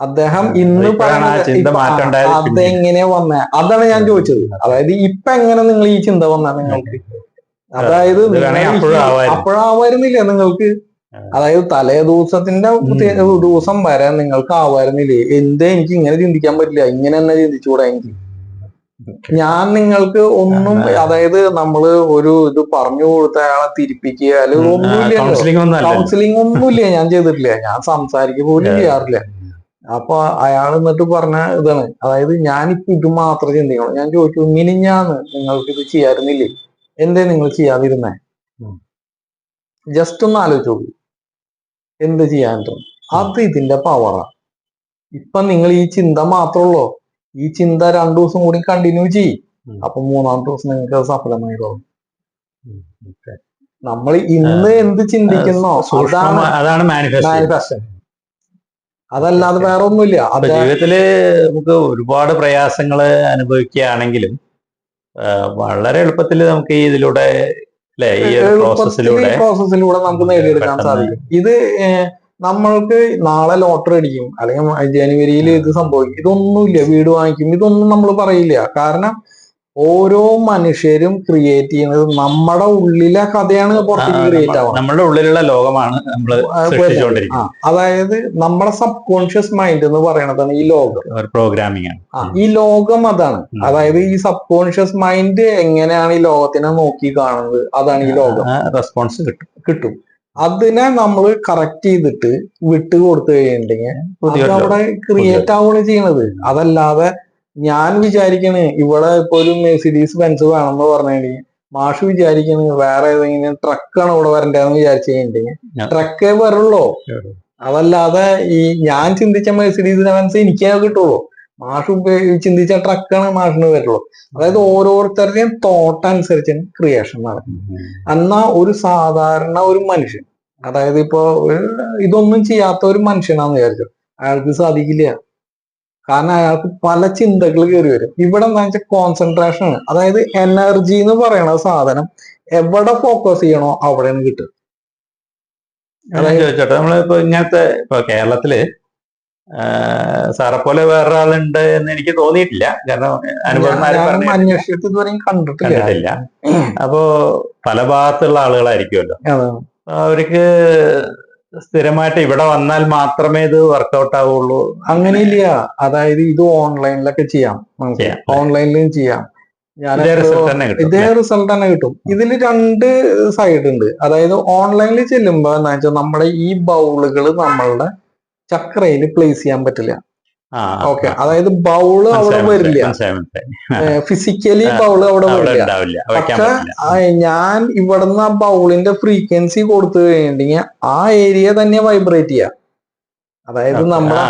അദ്ദേഹം ഇന്ന് പറഞ്ഞത് അതെങ്ങനെയാ വന്നേ, അതാണ് ഞാൻ ചോദിച്ചത്. അതായത് ഇപ്പൊ എങ്ങനെ നിങ്ങൾ ഈ ചിന്ത വന്ന നിങ്ങൾക്ക്? അതായത് അപ്പോഴാവായിരുന്നില്ല നിങ്ങൾക്ക്? അതായത് തലേ ദിവസത്തിന്റെ ദിവസം വരെ നിങ്ങൾക്ക് ആവായിരുന്നില്ലേ? എന്തേ എനിക്ക് ഇങ്ങനെ ചിന്തിക്കാൻ പറ്റില്ല, ഇങ്ങനെ തന്നെ ചിന്തിച്ചുകൂടാ എനിക്ക്? ഞാൻ നിങ്ങൾക്ക് ഒന്നും, അതായത് നമ്മള് ഒരു ഇത് പറഞ്ഞു കൊടുത്ത അയാളെ തിരിപ്പിക്കുക അല്ലെങ്കിൽ ഒന്നുമില്ല, കൗൺസിലിംഗ് ഒന്നുമില്ല, ഞാൻ ചെയ്തിട്ടില്ല, ഞാൻ സംസാരിക്കുക പോലും ചെയ്യാറില്ല. അപ്പൊ അയാൾ എന്നിട്ട് പറഞ്ഞ ഇതാണ്, അതായത് ഞാനിപ്പോ ഇത് മാത്രം ചിന്തിക്കണം. ഞാൻ ചോദിച്ചു, മിനിഞ്ഞാന്ന് നിങ്ങൾക്ക് ഇത് ചെയ്യാറുന്നില്ലേ, എന്തേ നിങ്ങൾ ചെയ്യാതിരുന്നേ? ജസ്റ്റ് ഒന്ന് ആലോചിച്ചു നോക്കൂ, എന്ത് ചെയ്യാൻ തോന്നും? അത് ഇതിന്റെ പവറാ. ഇപ്പൊ നിങ്ങൾ ഈ ചിന്ത മാത്രമുള്ളൂ, ഈ ചിന്ത 2 ദിവസം കൂടി കണ്ടിന്യൂ ചെയ്യും. അപ്പൊ 3-ാമത്തെ ദിവസം നിങ്ങൾക്ക് അത് സഫലമായി തോന്നും. നമ്മൾ ഇന്ന് എന്ത് ചിന്തിക്കുന്നോ അതാണ് മാനിഫെസ്റ്റേഷൻ. അതല്ലാതെ വേറെ ഒന്നുമില്ല. ജീവിതത്തില് നമുക്ക് ഒരുപാട് പ്രയാസങ്ങള് അനുഭവിക്കുകയാണെങ്കിലും വളരെ എളുപ്പത്തിൽ നമുക്ക് ഇതിലൂടെ ഈ പ്രോസസ്സിലൂടെ നമുക്ക് നേടിയെടുക്കാൻ സാധിക്കും. ഇത് നമ്മൾക്ക് നാളെ ലോട്ടറി അടിക്കും, അല്ലെങ്കിൽ ജനുവരിയിൽ ഇത് സംഭവിക്കും, ഇതൊന്നുമില്ല. വീട് വാങ്ങിക്കും, ഇതൊന്നും നമ്മൾ പറയില്ല. കാരണം ഓരോ മനുഷ്യരും ക്രിയേറ്റ് ചെയ്യുന്നത് നമ്മുടെ ഉള്ളിലെ കഥയാണ് പുറത്തേക്ക് ക്രിയേറ്റ് ആവുന്നത്. നമ്മുടെ ഉള്ളിലുള്ള ലോകമാണ് നമ്മൾ സൃഷ്ടിച്ചുകൊണ്ടിരിക്കുന്നത്. അതായത് നമ്മുടെ സബ് കോൺഷ്യസ് മൈൻഡ് എന്ന് പറയുന്നതാണ് ഈ ലോകം, പ്രോഗ്രാമിംഗ് ആണ്. ഈ ലോകം അതാണ്. അതായത് ഈ സബ് കോൺഷ്യസ് മൈൻഡ് എങ്ങനെയാണ് ഈ ലോകത്തിനെ നോക്കി കാണുന്നത്, അതാണ് ഈ ലോകം. റെസ്പോൺസ് കിട്ടും. അതിനെ നമ്മൾ കറക്റ്റ് ചെയ്തിട്ട് വിട്ട് കൊടുത്തു കഴിഞ്ഞിട്ടുണ്ടെങ്കിൽ അവിടെ ക്രിയേറ്റ് ആവുകയാണ് ചെയ്യണത്. അതല്ലാതെ ഞാൻ വിചാരിക്കണേ ഇവിടെ ഇപ്പൊ ഒരു മെഴ്സിഡീസ് ബെൻസ് വേണമെന്ന് പറഞ്ഞു കഴിഞ്ഞാൽ മാഷ് വിചാരിക്കണേ വേറെ ഏതെങ്കിലും ട്രക്കാണ് ഇവിടെ വരണ്ടേന്ന് വിചാരിച്ചു കഴിഞ്ഞിട്ടുണ്ടെങ്കിൽ ട്രക്കേ വരുള്ളൂ. അതല്ലാതെ ഈ ഞാൻ ചിന്തിച്ച മെഴ്സിഡീസ് ബെൻസ് എനിക്കേ കിട്ടുള്ളൂ. മാഷ് ചിന്തിച്ച ട്രക്കാണ് മാഷിന് വരുള്ളൂ. അതായത് ഓരോരുത്തരുടെയും തോട്ട് അനുസരിച്ചാണ് ക്രിയേഷൻ നടക്കുന്നത്. എന്നാ ഒരു സാധാരണ ഒരു മനുഷ്യൻ, അതായത് ഇപ്പൊ ഇതൊന്നും ചെയ്യാത്ത ഒരു മനുഷ്യനാന്ന് വിചാരിച്ചു, അയാൾക്ക് സാധിക്കില്ല. കാരണം അയാൾക്ക് പല ചിന്തകൾ കയറി വരും. ഇവിടെ എന്താ വെച്ചാൽ കോൺസെൻട്രേഷൻ ആണ്. അതായത് എനർജി എന്ന് പറയുന്ന സാധനം എവിടെ ഫോക്കസ് ചെയ്യണോ അവിടെയാണ് കിട്ടുക. ചോദിച്ചോട്ടെ, നമ്മളിപ്പോ ഇങ്ങനത്തെ ഇപ്പൊ കേരളത്തില് സാറെ പോലെ വേറൊരാളുണ്ട് എന്ന് എനിക്ക് തോന്നിയിട്ടില്ല. കാരണം അനുഭവം അന്വേഷിച്ചിട്ട് ഇതുവരെയും കണ്ടിട്ടില്ല. അപ്പോ പല ഭാഗത്തുള്ള ആളുകളായിരിക്കുമല്ലോ, അവർക്ക് സ്ഥിരമായിട്ട് ഇവിടെ വന്നാൽ മാത്രമേ ഇത് വർക്കൗട്ട് ആവുള്ളൂ അങ്ങനെയില്ല. അതായത് ഇത് ഓൺലൈനിലൊക്കെ ചെയ്യാം, നമുക്ക് ഓൺലൈനിലും ചെയ്യാം. ഇതേ റിസൾട്ട് തന്നെ കിട്ടും. ഇതിൽ രണ്ട് സൈഡ് ഉണ്ട്. അതായത് ഓൺലൈനിൽ ചെല്ലുമ്പോ എന്താ വെച്ചാൽ നമ്മുടെ ഈ ബൗളുകൾ നമ്മളുടെ ചക്രയിൽ പ്ലേസ് ചെയ്യാൻ പറ്റില്ല. ഓക്കെ, അതായത് ബൗള് അവിടെ വരില്ല, ഫിസിക്കലി ബൗള് അവിടെ വരില്ല. പക്ഷെ ഞാൻ ഇവിടുന്ന് ആ ബൗളിന്റെ ഫ്രീക്വൻസി കൊടുത്തു കഴിഞ്ഞിട്ടുണ്ടെങ്കിൽ ആ ഏരിയ തന്നെ വൈബ്രേറ്റ് ചെയ്യാം. അതായത് നമ്മുടെ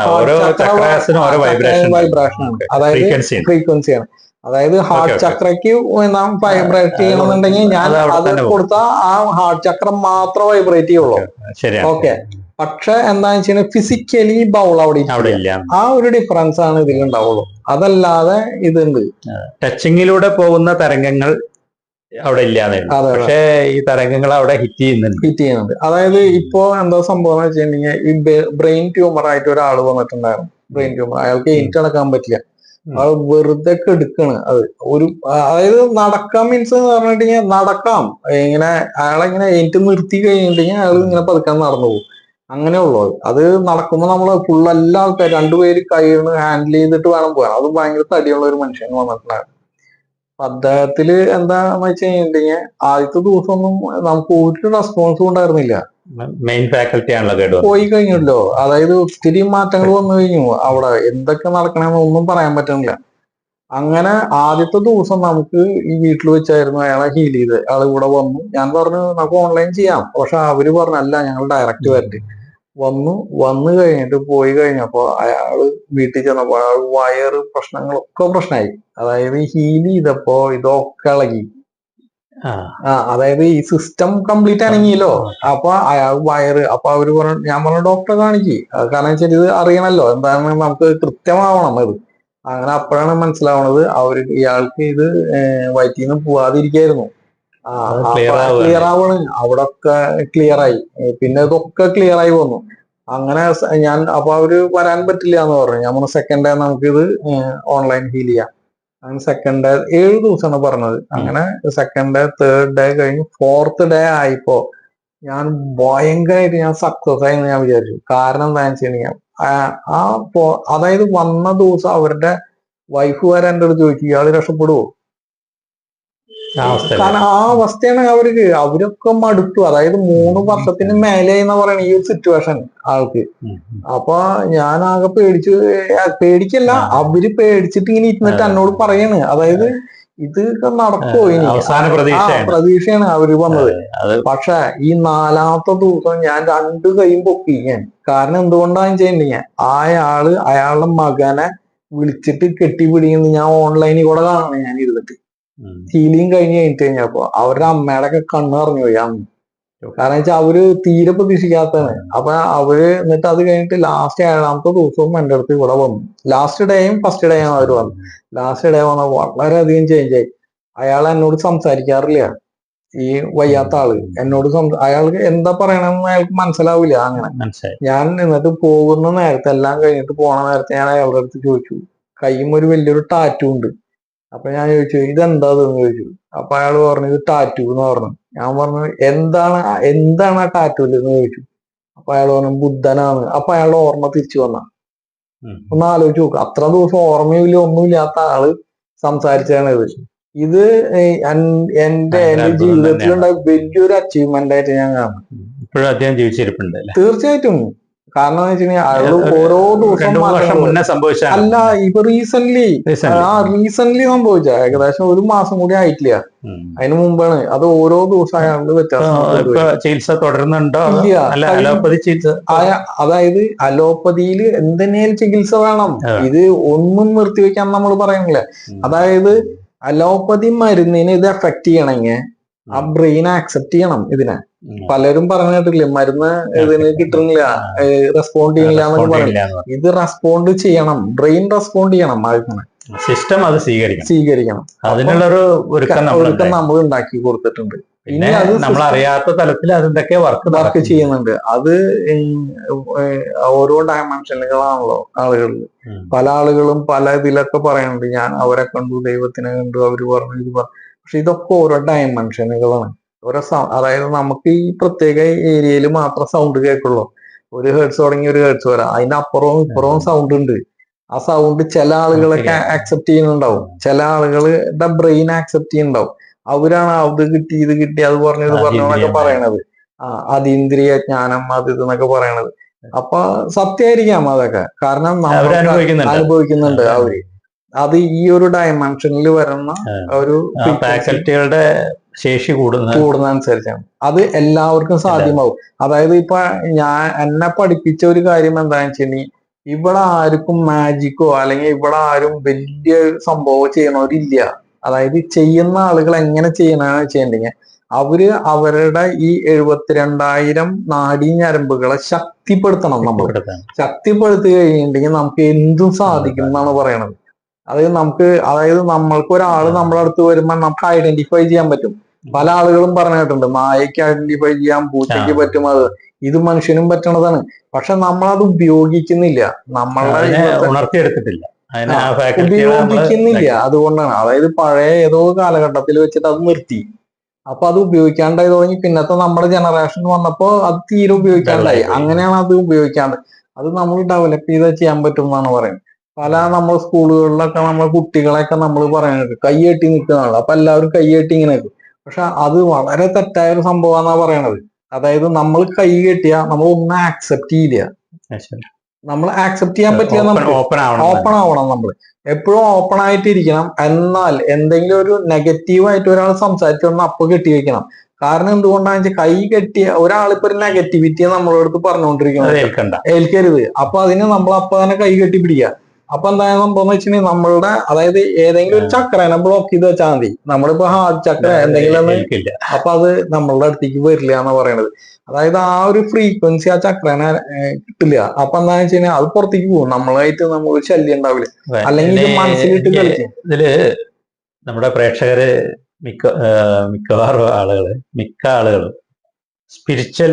വൈബ്രേഷൻ ആണ്, അതായത് ഫ്രീക്വൻസിയാണ്. അതായത് ഹാർട്ട് ചക്രയ്ക്ക് നാം വൈബ്രേറ്റ് ചെയ്യണമെന്നുണ്ടെങ്കിൽ ഞാൻ അത് കൊടുത്താൽ ആ ഹാർട്ട് ചക്രം മാത്രം വൈബ്രേറ്റ് ചെയ്യുള്ളൂ. ഓക്കെ, പക്ഷെ എന്താന്ന് വെച്ച് കഴിഞ്ഞാൽ ഫിസിക്കലി ബൗൾ അവിടെ ഇല്ല. ആ ഒരു ഡിഫറൻസ് ആണ് ഇതിലുണ്ടാവുള്ളൂ. അതല്ലാതെ ഇതുണ്ട്, ടച്ചിങ്ങിലൂടെ പോകുന്ന തരംഗങ്ങൾ അവിടെ ഇല്ലാതെ, പക്ഷേ ഈ തരംഗങ്ങൾ അവിടെ ഹിറ്റ് ചെയ്യുന്നുണ്ട്. അതായത് ഇപ്പോ എന്താ സംഭവം എന്ന് വെച്ചിട്ടുണ്ടെങ്കിൽ ഈ ബ്രെയിൻ ട്യൂമർ ആയിട്ട് ഒരാൾ വന്നിട്ടുണ്ടായിരുന്നു. ബ്രെയിൻ ട്യൂമർ, അയാൾക്ക് ഏറ്റെടുക്കാൻ പറ്റില്ല. ആൾ വെറുതെ എടുക്കണ്. അത് ഒരു അതായത് നടക്കാം മീൻസ് എന്ന് പറഞ്ഞിട്ടുണ്ടെങ്കിൽ നടക്കാം, ഇങ്ങനെ അയാളെങ്ങനെ ഏറ്റു നിർത്തി കഴിഞ്ഞിട്ടുണ്ടെങ്കിൽ അയാൾ ഇങ്ങനെ പതുക്കാൻ നടന്നു പോകും. അങ്ങനെയുള്ളൂ. അത് നടക്കുമ്പോൾ നമ്മള് ഫുൾ എല്ലാ ആൾക്കാരും രണ്ടുപേര് കൈന്ന് ഹാൻഡിൽ ചെയ്തിട്ട് വേണം പോകാൻ. അത് ഭയങ്കര തടിയുള്ള ഒരു മനുഷ്യൻ വന്നിട്ടുണ്ടായിരുന്നു. അദ്ദേഹത്തില് എന്താന്ന് വെച്ച് കഴിഞ്ഞിട്ടുണ്ടെങ്കിൽ ആദ്യത്തെ ദിവസമൊന്നും നമുക്ക് ഒരു റെസ്പോൺസും ഉണ്ടായിരുന്നില്ല. മെയിൻ ഫാക്കൽറ്റി ആണല്ലോ പോയി കഴിഞ്ഞല്ലോ. അതായത് ഒത്തിരി മാറ്റങ്ങൾ വന്നു കഴിഞ്ഞു. അവിടെ എന്തൊക്കെ നടക്കണമെന്ന് ഒന്നും പറയാൻ പറ്റുന്നില്ല. അങ്ങനെ ആദ്യത്തെ ദിവസം നമുക്ക് ഈ വീട്ടിൽ വെച്ചായിരുന്നു അയാളെ ഹീൽ ചെയ്ത്. അയാൾ ഇവിടെ വന്നു. ഞാൻ പറഞ്ഞു നമുക്ക് ഓൺലൈൻ ചെയ്യാം, പക്ഷെ അവര് പറഞ്ഞു അല്ല, ഞങ്ങൾ ഡയറക്റ്റ് വരട്ടെ. വന്നു കഴിഞ്ഞിട്ട് പോയി കഴിഞ്ഞപ്പോ അയാള് വീട്ടിൽ ചെന്നപ്പോ അയാൾ വയറ് പ്രശ്നങ്ങളൊക്കെ പ്രശ്നമായി. അതായത് ഹീൽ ചെയ്തപ്പോ ഇതൊക്കെ ഇളകി. അതായത് ഈ സിസ്റ്റം കംപ്ലീറ്റ് ആണെങ്കിലോ. അപ്പൊ അയാൾ വയറ്, അപ്പൊ അവര് പറഞ്ഞു, ഞാൻ പറഞ്ഞു ഡോക്ടറെ കാണിക്ക്, കാരണം വെച്ചാൽ ഇത് അറിയണല്ലോ, എന്താണ് നമുക്ക് കൃത്യമാവണം ഇത്. അങ്ങനെ അപ്പോഴാണ് മനസ്സിലാവണത് ഇയാൾക്ക് ഇത് വയറ്റിൽ നിന്ന് പോവാതിരിക്കായിരുന്നു. ക്ലിയർ ആവണ്. അവിടെ ഒക്കെ ക്ലിയർ ആയി. പിന്നെ ഇതൊക്കെ ക്ലിയർ ആയി വന്നു. അങ്ങനെ ഞാൻ അപ്പൊ അവര് വരാൻ പറ്റില്ല എന്ന് പറഞ്ഞു. ഞാൻ പറഞ്ഞു സെക്കൻഡ് ഡേ നമുക്കിത് ഓൺലൈൻ ഹീൽ ചെയ്യാം. അങ്ങനെ സെക്കൻഡ് ഡേ 7 ദിവസമാണ് പറഞ്ഞത്. അങ്ങനെ സെക്കൻഡ് ഡേ, തേർഡ് ഡേ കഴിഞ്ഞ് 4th ഡേ ആയിപ്പോ ഞാൻ ഭയങ്കരമായിട്ട് ഞാൻ സക്സസ് ആയി ഞാൻ വിചാരിച്ചു. കാരണം എന്താണെന്ന് വെച്ച് കഴിഞ്ഞാൽ അതായത് വന്ന ദിവസം അവരുടെ വൈഫ് വരെ എൻ്റെ അടുത്ത് ചോദിച്ചു ഇയാള് രക്ഷപ്പെടുവോ. കാരണം ആ അവസ്ഥയാണ് അവരൊക്കെ മടുത്തു. അതായത് 3 വർഷത്തിന് മേലെ എന്ന് പറയുന്ന ഈ ഒരു സിറ്റുവേഷൻ ആൾക്ക്. അപ്പൊ ഞാൻ ആകെ പേടിക്കല്ല, അവര് പേടിച്ചിട്ട് ഇങ്ങനെ ഇരുന്നിട്ട് എന്നോട് പറയാണ്, അതായത് ഇത് നടക്കുമോ ഇനി പ്രതീക്ഷയാണ് അവര് വന്നത്. പക്ഷെ ഈ 4ാമത്തെ ദിവസം ഞാൻ 2 കൈയും പൊക്കി ഞാൻ. കാരണം എന്തുകൊണ്ടാന്ന് വെച്ചിട്ടുണ്ടെങ്കിൽ അയാളുടെ മകനെ വിളിച്ചിട്ട് കെട്ടിപ്പിടിക്കുന്നത് ഞാൻ ഓൺലൈനിൽ കൂടെ കാണണം. ഞാൻ ഇരുന്നിട്ട് ഹീലിംഗ് കഴിഞ്ഞ് കഴിഞ്ഞപ്പോ അവരുടെ അമ്മയുടെ ഒക്കെ കണ്ണ് അറിഞ്ഞു പോയി അന്ന്. കാരണം വെച്ചാൽ അവര് തീരെ പ്രതീക്ഷിക്കാത്തതാണ്. അപ്പൊ അവര് എന്നിട്ട് അത് കഴിഞ്ഞിട്ട് ലാസ്റ്റ് 7ാമത്തെ ദിവസവും എൻ്റെ അടുത്ത് ഇവിടെ വന്നു. ലാസ്റ്റ് ഡേയും ഫസ്റ്റ് ഡേയും അവർ വന്നു. ലാസ്റ്റ് ഡേ വന്ന വളരെയധികം ചേഞ്ച് ആയി. അയാൾ എന്നോട് സംസാരിക്കാറില്ല. ഈ വയ്യാത്ത ആള് എന്നോട് അയാൾക്ക് എന്താ പറയണമെന്ന് അയാൾക്ക് മനസ്സിലാവില്ല. അങ്ങനെ ഞാൻ എന്നിട്ട് പോകുന്ന നേരത്തെ, എല്ലാം കഴിഞ്ഞിട്ട് പോണ നേരത്തെ ഞാൻ അയാളുടെ അടുത്ത് ചോദിച്ചു, കയ്യും ഒരു വലിയൊരു ടാറ്റു ഉണ്ട്. അപ്പൊ ഞാൻ ചോദിച്ചു ഇതെന്താന്ന് ചോദിച്ചു. അപ്പൊ അയാൾ പറഞ്ഞു ഇത് ടാറ്റു എന്ന് പറഞ്ഞു. ഞാൻ പറഞ്ഞു എന്താണ് ആ ടാറ്റൂല് എന്ന് ചോദിച്ചു. അപ്പൊ അയാൾ പറഞ്ഞു ബുദ്ധനാണ്. അപ്പൊ അയാളുടെ ഓർമ്മ തിരിച്ചു വന്ന. ഒന്ന് ആലോചിച്ച് നോക്ക്, അത്ര ദിവസം ഓർമ്മയില്ല ഒന്നുമില്ലാത്ത ആള് സംസാരിച്ചാണ് ഇത് എന്റെ ജീവിതത്തിലുണ്ടായ വലിയൊരു അച്ചീവ്മെന്റ് ആയിട്ട് ഞാൻ കാണുന്നു. തീർച്ചയായിട്ടും. കാരണം എന്ന് വെച്ചിട്ടുണ്ടെങ്കിൽ അയാള് ഓരോ ദിവസം അല്ല, ഇപ്പൊ റീസെന്റ് സംഭവിച്ച ഏകദേശം 1 മാസം കൂടി ആയിട്ടില്ല. അതിന് മുമ്പാണ്. അത് ഓരോ ദിവസം അയാളുടെ വ്യത്യാസം. ചികിത്സ തുടരുന്നുണ്ടോ? അതായത് അലോപ്പതിയിൽ എന്തിനേലും ചികിത്സ വേണം. ഇത് ഒന്നും നിർത്തിവെക്കാൻ നമ്മൾ പറയുന്നില്ല. അതായത് അലോപ്പതി മരുന്നിന് ഇത് എഫക്ട് ചെയ്യണമെങ്കിൽ ആ ബ്രെയിൻ ആക്സെപ്റ്റ് ചെയ്യണം ഇതിനെ. പലരും പറഞ്ഞു കേട്ടില്ലേ മരുന്ന് ഇതിന് കിട്ടുന്നില്ല, റെസ്പോണ്ട് ചെയ്യണില്ല എന്നൊക്കെ പറയില്ല. ഇത് റെസ്പോണ്ട് ചെയ്യണം, ബ്രെയിൻ റെസ്പോണ്ട് ചെയ്യണം മരുന്നിന്. സിസ്റ്റം അത് സ്വീകരിക്കണം. അതിനുള്ളൊരു ഒരുക്കം നമ്മൾ ഉണ്ടാക്കി കൊടുത്തിട്ടുണ്ട്. പിന്നെ നമ്മൾ അറിയാത്ത തലത്തിൽ അതിന്റെയൊക്കെ വർക്ക് ചെയ്യുന്നുണ്ട്. അത് ഓരോ ഡയമെൻഷനുകളാണല്ലോ ആളുകളിൽ. പല ആളുകളും പല ഇതിലൊക്കെ പറയുന്നുണ്ട്, ഞാൻ അവരെ കണ്ടു, ദൈവത്തിനെ കണ്ടു, അവര് പറഞ്ഞു, ഇത് പറഞ്ഞു. പക്ഷെ ഇതൊക്കെ ഓരോ ഡയമെൻഷനുകളാണ്. അതായത് നമുക്ക് ഈ പ്രത്യേക ഏരിയയിൽ മാത്രം സൗണ്ട് കേൾക്കുള്ളൂ. ഒരു ഹേർട്സ് തുടങ്ങി ഒരു ഹേർട്സ് വരാം, അതിന്റെ അപ്പുറവും ഇപ്പുറവും സൗണ്ട് ഉണ്ട്. ആ സൗണ്ട് ചില ആളുകളൊക്കെ ആക്സെപ്റ്റ് ചെയ്യുന്നുണ്ടാവും, ചില ആളുകളുടെ ബ്രെയിൻ ആക്സെപ്റ്റ് ചെയ്യുന്നുണ്ടാവും. അവരാണ് അത് കിട്ടി, ഇത് കിട്ടി, അത് പറഞ്ഞു, ഇത് പറഞ്ഞു എന്നൊക്കെ പറയണത്. അതീന്ദ്രിയ ജ്ഞാനം, അത് ഇതെന്നൊക്കെ പറയണത്. അപ്പൊ സത്യമായിരിക്കാം അതൊക്കെ, കാരണം നമ്മൾ അനുഭവിക്കുന്നുണ്ട് അവര്. അത് ഈ ഒരു ഡയമെൻഷനിൽ വരുന്ന ഒരു ഫാക്കൽറ്റികളുടെ ശേഷി കൂടുന്നതനുസരിച്ചാണ് അത് എല്ലാവർക്കും സാധ്യമാവും. അതായത് ഇപ്പൊ എന്നെ പഠിപ്പിച്ച ഒരു കാര്യം എന്താണെന്ന് വെച്ചിട്ടുണ്ടെങ്കിൽ, ഇവിടെ ആർക്കും മാജിക്കോ അല്ലെങ്കിൽ ഇവിടെ ആരും വലിയ സംഭവം ചെയ്യണവരില്ല. അതായത് ചെയ്യുന്ന ആളുകൾ എങ്ങനെ ചെയ്യണമെന്ന് വെച്ചിട്ടുണ്ടെങ്കിൽ, അവര് അവരുടെ ഈ 72,000 നാഡീ ഞരമ്പുകളെ ശക്തിപ്പെടുത്തണം. നമ്മൾ ശക്തിപ്പെടുത്തി കഴിഞ്ഞിട്ടുണ്ടെങ്കിൽ നമുക്ക് എന്തും സാധിക്കും എന്നാണ് പറയണത്. അതായത് നമ്മൾക്ക് ഒരാൾ നമ്മുടെ അടുത്ത് വരുമ്പോൾ നമുക്ക് ഐഡന്റിഫൈ ചെയ്യാൻ പറ്റും. പല ആളുകളും പറഞ്ഞു കേട്ടിട്ടുണ്ട്, നായക്ക് ഐഡന്റിഫൈ ചെയ്യാം, പൂച്ചയ്ക്ക് പറ്റും, അത് ഇത് മനുഷ്യനും പറ്റണതാണ്. പക്ഷെ നമ്മളത് ഉപയോഗിക്കുന്നില്ല, ഉപയോഗിക്കുന്നില്ല. അതുകൊണ്ടാണ്, അതായത് പഴയ ഏതോ കാലഘട്ടത്തിൽ വെച്ചിട്ട് അത് നിർത്തി. അപ്പൊ അത് ഉപയോഗിക്കാണ്ടായി തുടങ്ങി. പിന്നത്തെ നമ്മുടെ ജനറേഷൻ വന്നപ്പോ അത് തീരെ ഉപയോഗിക്കാണ്ടായി. അങ്ങനെയാണ് അത് ഉപയോഗിക്കാണ്ട്. അത് നമ്മൾ ഡെവലപ്പ് ചെയ്ത് ചെയ്യാൻ പറ്റും എന്നാണ് പറയുന്നത്. പല നമ്മൾ സ്കൂളുകളിലൊക്കെ നമ്മൾ കുട്ടികളെയൊക്കെ നമ്മൾ പറയുന്നത് കൈയ്യെട്ടി നിൽക്കുന്നതാണ്. അപ്പൊ എല്ലാവരും കൈയ്യെട്ടി ഇങ്ങനെ നിൽക്കും. പക്ഷെ അത് വളരെ തെറ്റായ ഒരു സംഭവമാണെന്നാ പറയണത്. അതായത് നമ്മൾ കൈ കെട്ടിയാ നമ്മൾ ഒന്നും ആക്സെപ്റ്റ് ചെയ്യില്ല. നമ്മൾ ആക്സെപ്റ്റ് ചെയ്യാൻ പറ്റില്ല. നമുക്ക് ഓപ്പൺ ആവണം. നമ്മൾ എപ്പോഴും ഓപ്പൺ ആയിട്ടിരിക്കണം. എന്നാൽ എന്തെങ്കിലും ഒരു നെഗറ്റീവായിട്ട് ഒരാൾ സംസാരിച്ചൊന്ന് അപ്പൊ കെട്ടി വെക്കണം. കാരണം എന്തുകൊണ്ടാന്ന് വെച്ചാൽ, കൈ കെട്ടിയ ഒരാളിപ്പോ ഒരു നെഗറ്റിവിറ്റിയെ നമ്മളോട് പറഞ്ഞുകൊണ്ടിരിക്കുന്നത് ഏൽക്കരുത്. അപ്പൊ അതിന് നമ്മൾ അപ്പൊ തന്നെ കൈ കെട്ടി പിടിക്കുക. അപ്പൊ എന്തായാലും സംഭവം വെച്ചിട്ടുണ്ടെങ്കിൽ, നമ്മളുടെ അതായത് ഏതെങ്കിലും ഒരു ചക്രനെ ബ്ലോക്ക് ചെയ്ത് വെച്ചാൽ മതി. നമ്മളിപ്പോ ഹാർട്ട് ചക്ര എന്തെങ്കിലും, അപ്പൊ അത് നമ്മളുടെ അടുത്തേക്ക് വരില്ല എന്ന് പറയണത്. അതായത് ആ ഒരു ഫ്രീക്വൻസി ആ ചക്രനെ കിട്ടില്ല. അപ്പൊ എന്താണെന്ന് വെച്ച് കഴിഞ്ഞാൽ അത് പുറത്തേക്ക് പോകും. നമ്മളായിട്ട് നമ്മൾ ശല്യം ഉണ്ടാവില്ല. അല്ലെങ്കിൽ ഇത് മനസ്സിലിട്ട് കളിക്കും. ഇതില് നമ്മുടെ പ്രേക്ഷകര് മിക്ക ആളുകളും സ്പിരിച്വൽ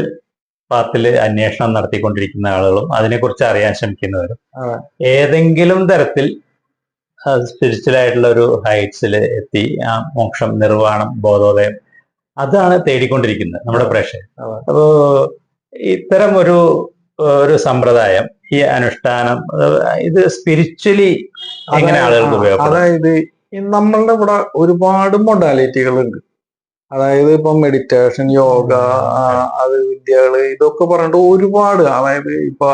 പാത്തില് അന്വേഷണം നടത്തിക്കൊണ്ടിരിക്കുന്ന ആളുകളും അതിനെക്കുറിച്ച് അറിയാൻ ശ്രമിക്കുന്നവരും ഏതെങ്കിലും തരത്തിൽ സ്പിരിച്വൽ ആയിട്ടുള്ള ഒരു ഹൈറ്റ്സിൽ എത്തി ആ മോക്ഷം, നിർവ്വാണം, ബോധോദയം അതാണ് തേടിക്കൊണ്ടിരിക്കുന്നത് നമ്മുടെ പ്രേക്ഷകർ. അപ്പോ ഇത്തരം ഒരു സമ്പ്രദായം, ഈ അനുഷ്ഠാനം, ഇത് സ്പിരിച്വലി എങ്ങനെ ആളുകൾക്ക് ഉപയോഗപ്പെടും? അതായത് നമ്മളുടെ ഇവിടെ ഒരുപാട് മൊഡാലിറ്റികളുണ്ട്. അതായത് ഇപ്പൊ മെഡിറ്റേഷൻ, യോഗ, അത് വിദ്യകള്, ഇതൊക്കെ പറഞ്ഞിട്ട് ഒരുപാട്. അതായത് ഇപ്പൊ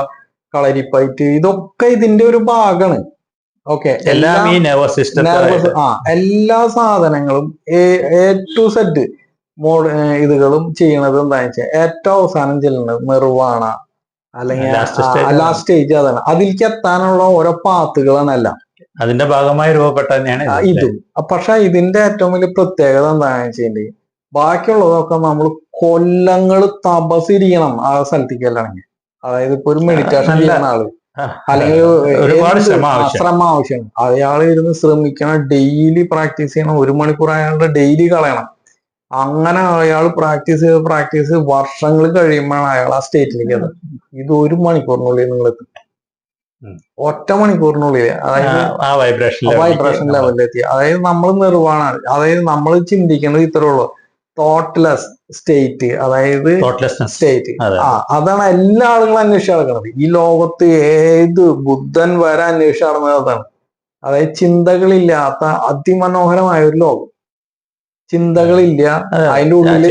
കളരിപ്പയറ്റ്, ഇതൊക്കെ ഇതിന്റെ ഒരു ഭാഗമാണ്. ഓക്കെ, എല്ലാ സാധനങ്ങളും A to Z ഇതുകളും ചെയ്യണത് എന്താണെന്ന് വെച്ചാൽ, ഏറ്റവും അവസാനം ചെല്ലുന്നത് നിർവ്വാണ അല്ലെങ്കിൽ ലാസ്റ്റ് സ്റ്റേജ് അതാണ്. അതിലേക്ക് എത്താനുള്ള ഓരോ പാത്തുകളാണല്ല, അതിന്റെ ഭാഗമായി രൂപപ്പെട്ട തന്നെയാണ് ഇതും. പക്ഷെ ഇതിന്റെ ഏറ്റവും വലിയ പ്രത്യേകത എന്താണെന്ന് വെച്ചിട്ടുണ്ടെങ്കിൽ, ബാക്കിയുള്ളതൊക്കെ നമ്മൾ കൊല്ലങ്ങൾ തപസിരിക്കണം ആ സ്ഥലത്തേക്ക് അല്ലാണെങ്കിൽ. അതായത് ഇപ്പൊ ഒരു മെഡിറ്റേഷൻ ചെയ്യുന്ന ആള് അല്ലെങ്കിൽ ശ്രമം ആവശ്യമാണ്. അയാൾ ഇരുന്ന് ശ്രമിക്കണം, ഡെയിലി പ്രാക്ടീസ് ചെയ്യണം. 1 മണിക്കൂർ അയാളുടെ ഡെയിലി കളയണം. അങ്ങനെ അയാൾ പ്രാക്ടീസ് ചെയ്ത് വർഷങ്ങൾ കഴിയുമ്പോഴാണ് അയാൾ ആ സ്റ്റേറ്റിലേക്ക് എത്തുന്നത്. ഇത് 1 മണിക്കൂറിനുള്ളിൽ നിങ്ങൾ എത്തും. ഒറ്റ മണിക്കൂറിനുള്ളിൽ, അതായത് വൈബ്രേഷൻ ലെവലിലെത്തി. അതായത് നമ്മൾ നിർവ്വാണം, അതായത് നമ്മൾ ചിന്തിക്കുന്നത് ഇത്രേ ഉള്ളൂ, തോട്ട്ലെസ് സ്റ്റേറ്റ്. അതായത് സ്റ്റേറ്റ് അതാണ് എല്ലാ ആളുകളും അന്വേഷിച്ച് നടക്കുന്നത്. ഈ ലോകത്ത് ഏത് ബുദ്ധൻ വരെ അന്വേഷിച്ച് നടന്നത് അതാണ്. അതായത് ചിന്തകളില്ലാത്ത അതിമനോഹരമായ ഒരു ലോകം. ചിന്തകളില്ല, അതിന്റെ ഉള്ളിൽ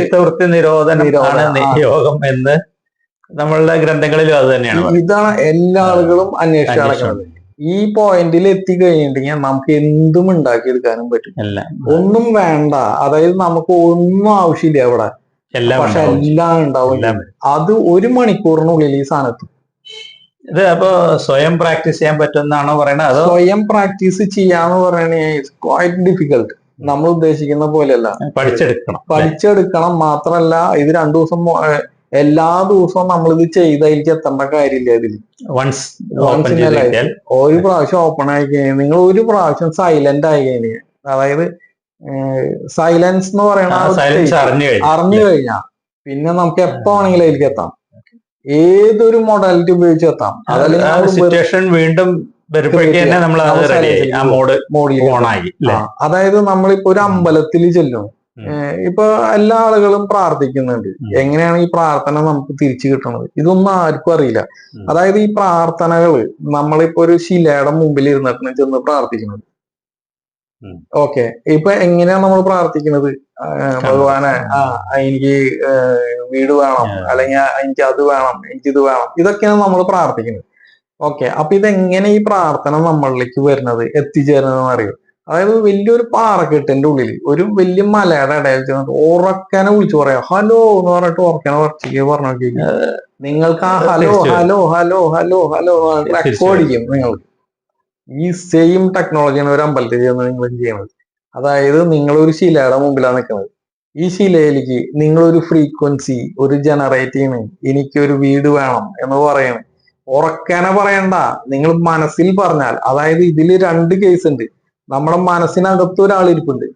യോഗം എന്ന് നമ്മളുടെ ഗ്രന്ഥങ്ങളിലും അത് തന്നെയാണ്. ഇതാണ് എല്ലാ ആളുകളും അന്വേഷിച്ച് നടക്കുന്നത്. ഈ പോയിന്റിൽ എത്തിക്കഴിഞ്ഞിട്ടുണ്ടെങ്കിൽ നമുക്ക് എന്തും ഉണ്ടാക്കിയെടുക്കാനും പറ്റും. ഒന്നും വേണ്ട, അതായത് നമുക്ക് ഒന്നും ആവശ്യമില്ല അവിടെ, പക്ഷെ എല്ലാം ഉണ്ടാവും. അത് 1 മണിക്കൂറിനുള്ളിൽ ഈ സാധനത്ത്. ഇത് അപ്പൊ സ്വയം പ്രാക്ടീസ് ചെയ്യാൻ പറ്റുമെന്നാണോ പറയണത്? സ്വയം പ്രാക്ടീസ് ചെയ്യാന്ന് പറയണേ ക്വൈറ്റ് ഡിഫിക്കൽട്ട്. നമ്മൾ ഉദ്ദേശിക്കുന്ന പോലെയല്ല. പഠിച്ചെടുക്കണം. മാത്രല്ല ഇത് 2 ദിവസം എല്ലാ ദിവസവും നമ്മളിത് ചെയ്തായിരിക്കും എത്തേണ്ട കാര്യമില്ല ഇതിൽ. Once Once in a life. ഒരു പ്രാവശ്യം ഓപ്പൺ ആയി കഴിഞ്ഞാൽ നിങ്ങൾ ഒരു പ്രാവശ്യം സൈലന്റ് ആയി കഴിഞ്ഞാൽ, അതായത് സൈലൻസ് എന്ന് പറയുന്ന ആ ഒരു സൈലൻസ് state അറിഞ്ഞു കഴിഞ്ഞാൽ പിന്നെ നമുക്ക് എപ്പോ വേണമെങ്കിലും അതിലേക്ക് എത്താം. ഏതൊരു മൊഡാലിറ്റി ഉപയോഗിച്ച് എത്താം. സിറ്റുവേഷൻ വീണ്ടും മോഡിൽ ഓണായി. അതായത് നമ്മളിപ്പോ ഒരു അമ്പലത്തിൽ ചെല്ലും, ഇപ്പൊ എല്ലാ ആളുകളും പ്രാർത്ഥിക്കുന്നുണ്ട്. എങ്ങനെയാണ് ഈ പ്രാർത്ഥന നമുക്ക് തിരിച്ചു കിട്ടുന്നത്? ഇതൊന്നും ആർക്കും അറിയില്ല. അതായത് ഈ പ്രാർത്ഥനകള് നമ്മളിപ്പോ ഒരു ശിലയുടെ മുമ്പിൽ ഇരുന്നിട്ട് ചെന്ന് പ്രാർത്ഥിക്കുന്നത്. ഓക്കെ, ഇപ്പൊ എങ്ങനെയാണ് നമ്മൾ പ്രാർത്ഥിക്കുന്നത്? ഭഗവാനെ എനിക്ക് വീട് വേണം, അല്ലെങ്കിൽ എനിക്ക് അത് വേണം, എനിക്കിത് വേണം, ഇതൊക്കെയാണ് നമ്മൾ പ്രാർത്ഥിക്കുന്നത്. ഓക്കെ, അപ്പൊ ഇതെങ്ങനെ ഈ പ്രാർത്ഥന നമ്മളിലേക്ക് വരുന്നത്, എത്തിച്ചേരുന്നതെന്ന് അറിയും. അതായത് വലിയൊരു പാറക്കെട്ടിന്റെ ഉള്ളിൽ ഒരു വലിയ മലയുടെ ഇടയിൽ ചെന്നിട്ട് ഉറക്കനെ വിളിച്ചു പറയാം ഹലോ എന്ന് പറഞ്ഞിട്ട് ഉറക്കനെ ഉറച്ചിക്ക് പറഞ്ഞു നിങ്ങൾക്ക് ആ hello hello hello hello hello record ചെയ്യും. നിങ്ങൾക്ക് ഈ സെയിം ടെക്നോളജിയാണ് ഒരു അമ്പലത്തിൽ ചെന്ന് നിങ്ങൾ ചെയ്യുന്നത്. അതായത് നിങ്ങളൊരു ശിലയുടെ മുമ്പിലാണ് നിൽക്കുന്നത്. ഈ ശിലയിലേക്ക് നിങ്ങളൊരു ഫ്രീക്വൻസി ഒരു ജനറേറ്റ് ചെയ്യണേ, എനിക്കൊരു വീട് വേണം എന്ന് പറയണേ. ഉറക്കനെ പറയണ്ട, നിങ്ങൾ മനസ്സിൽ പറഞ്ഞാൽ. അതായത് ഇതില് 2 കേസ് ഉണ്ട്. നമ്മുടെ മനസ്സിനകത്ത് ഒരാളിരിപ്പുണ്ട്,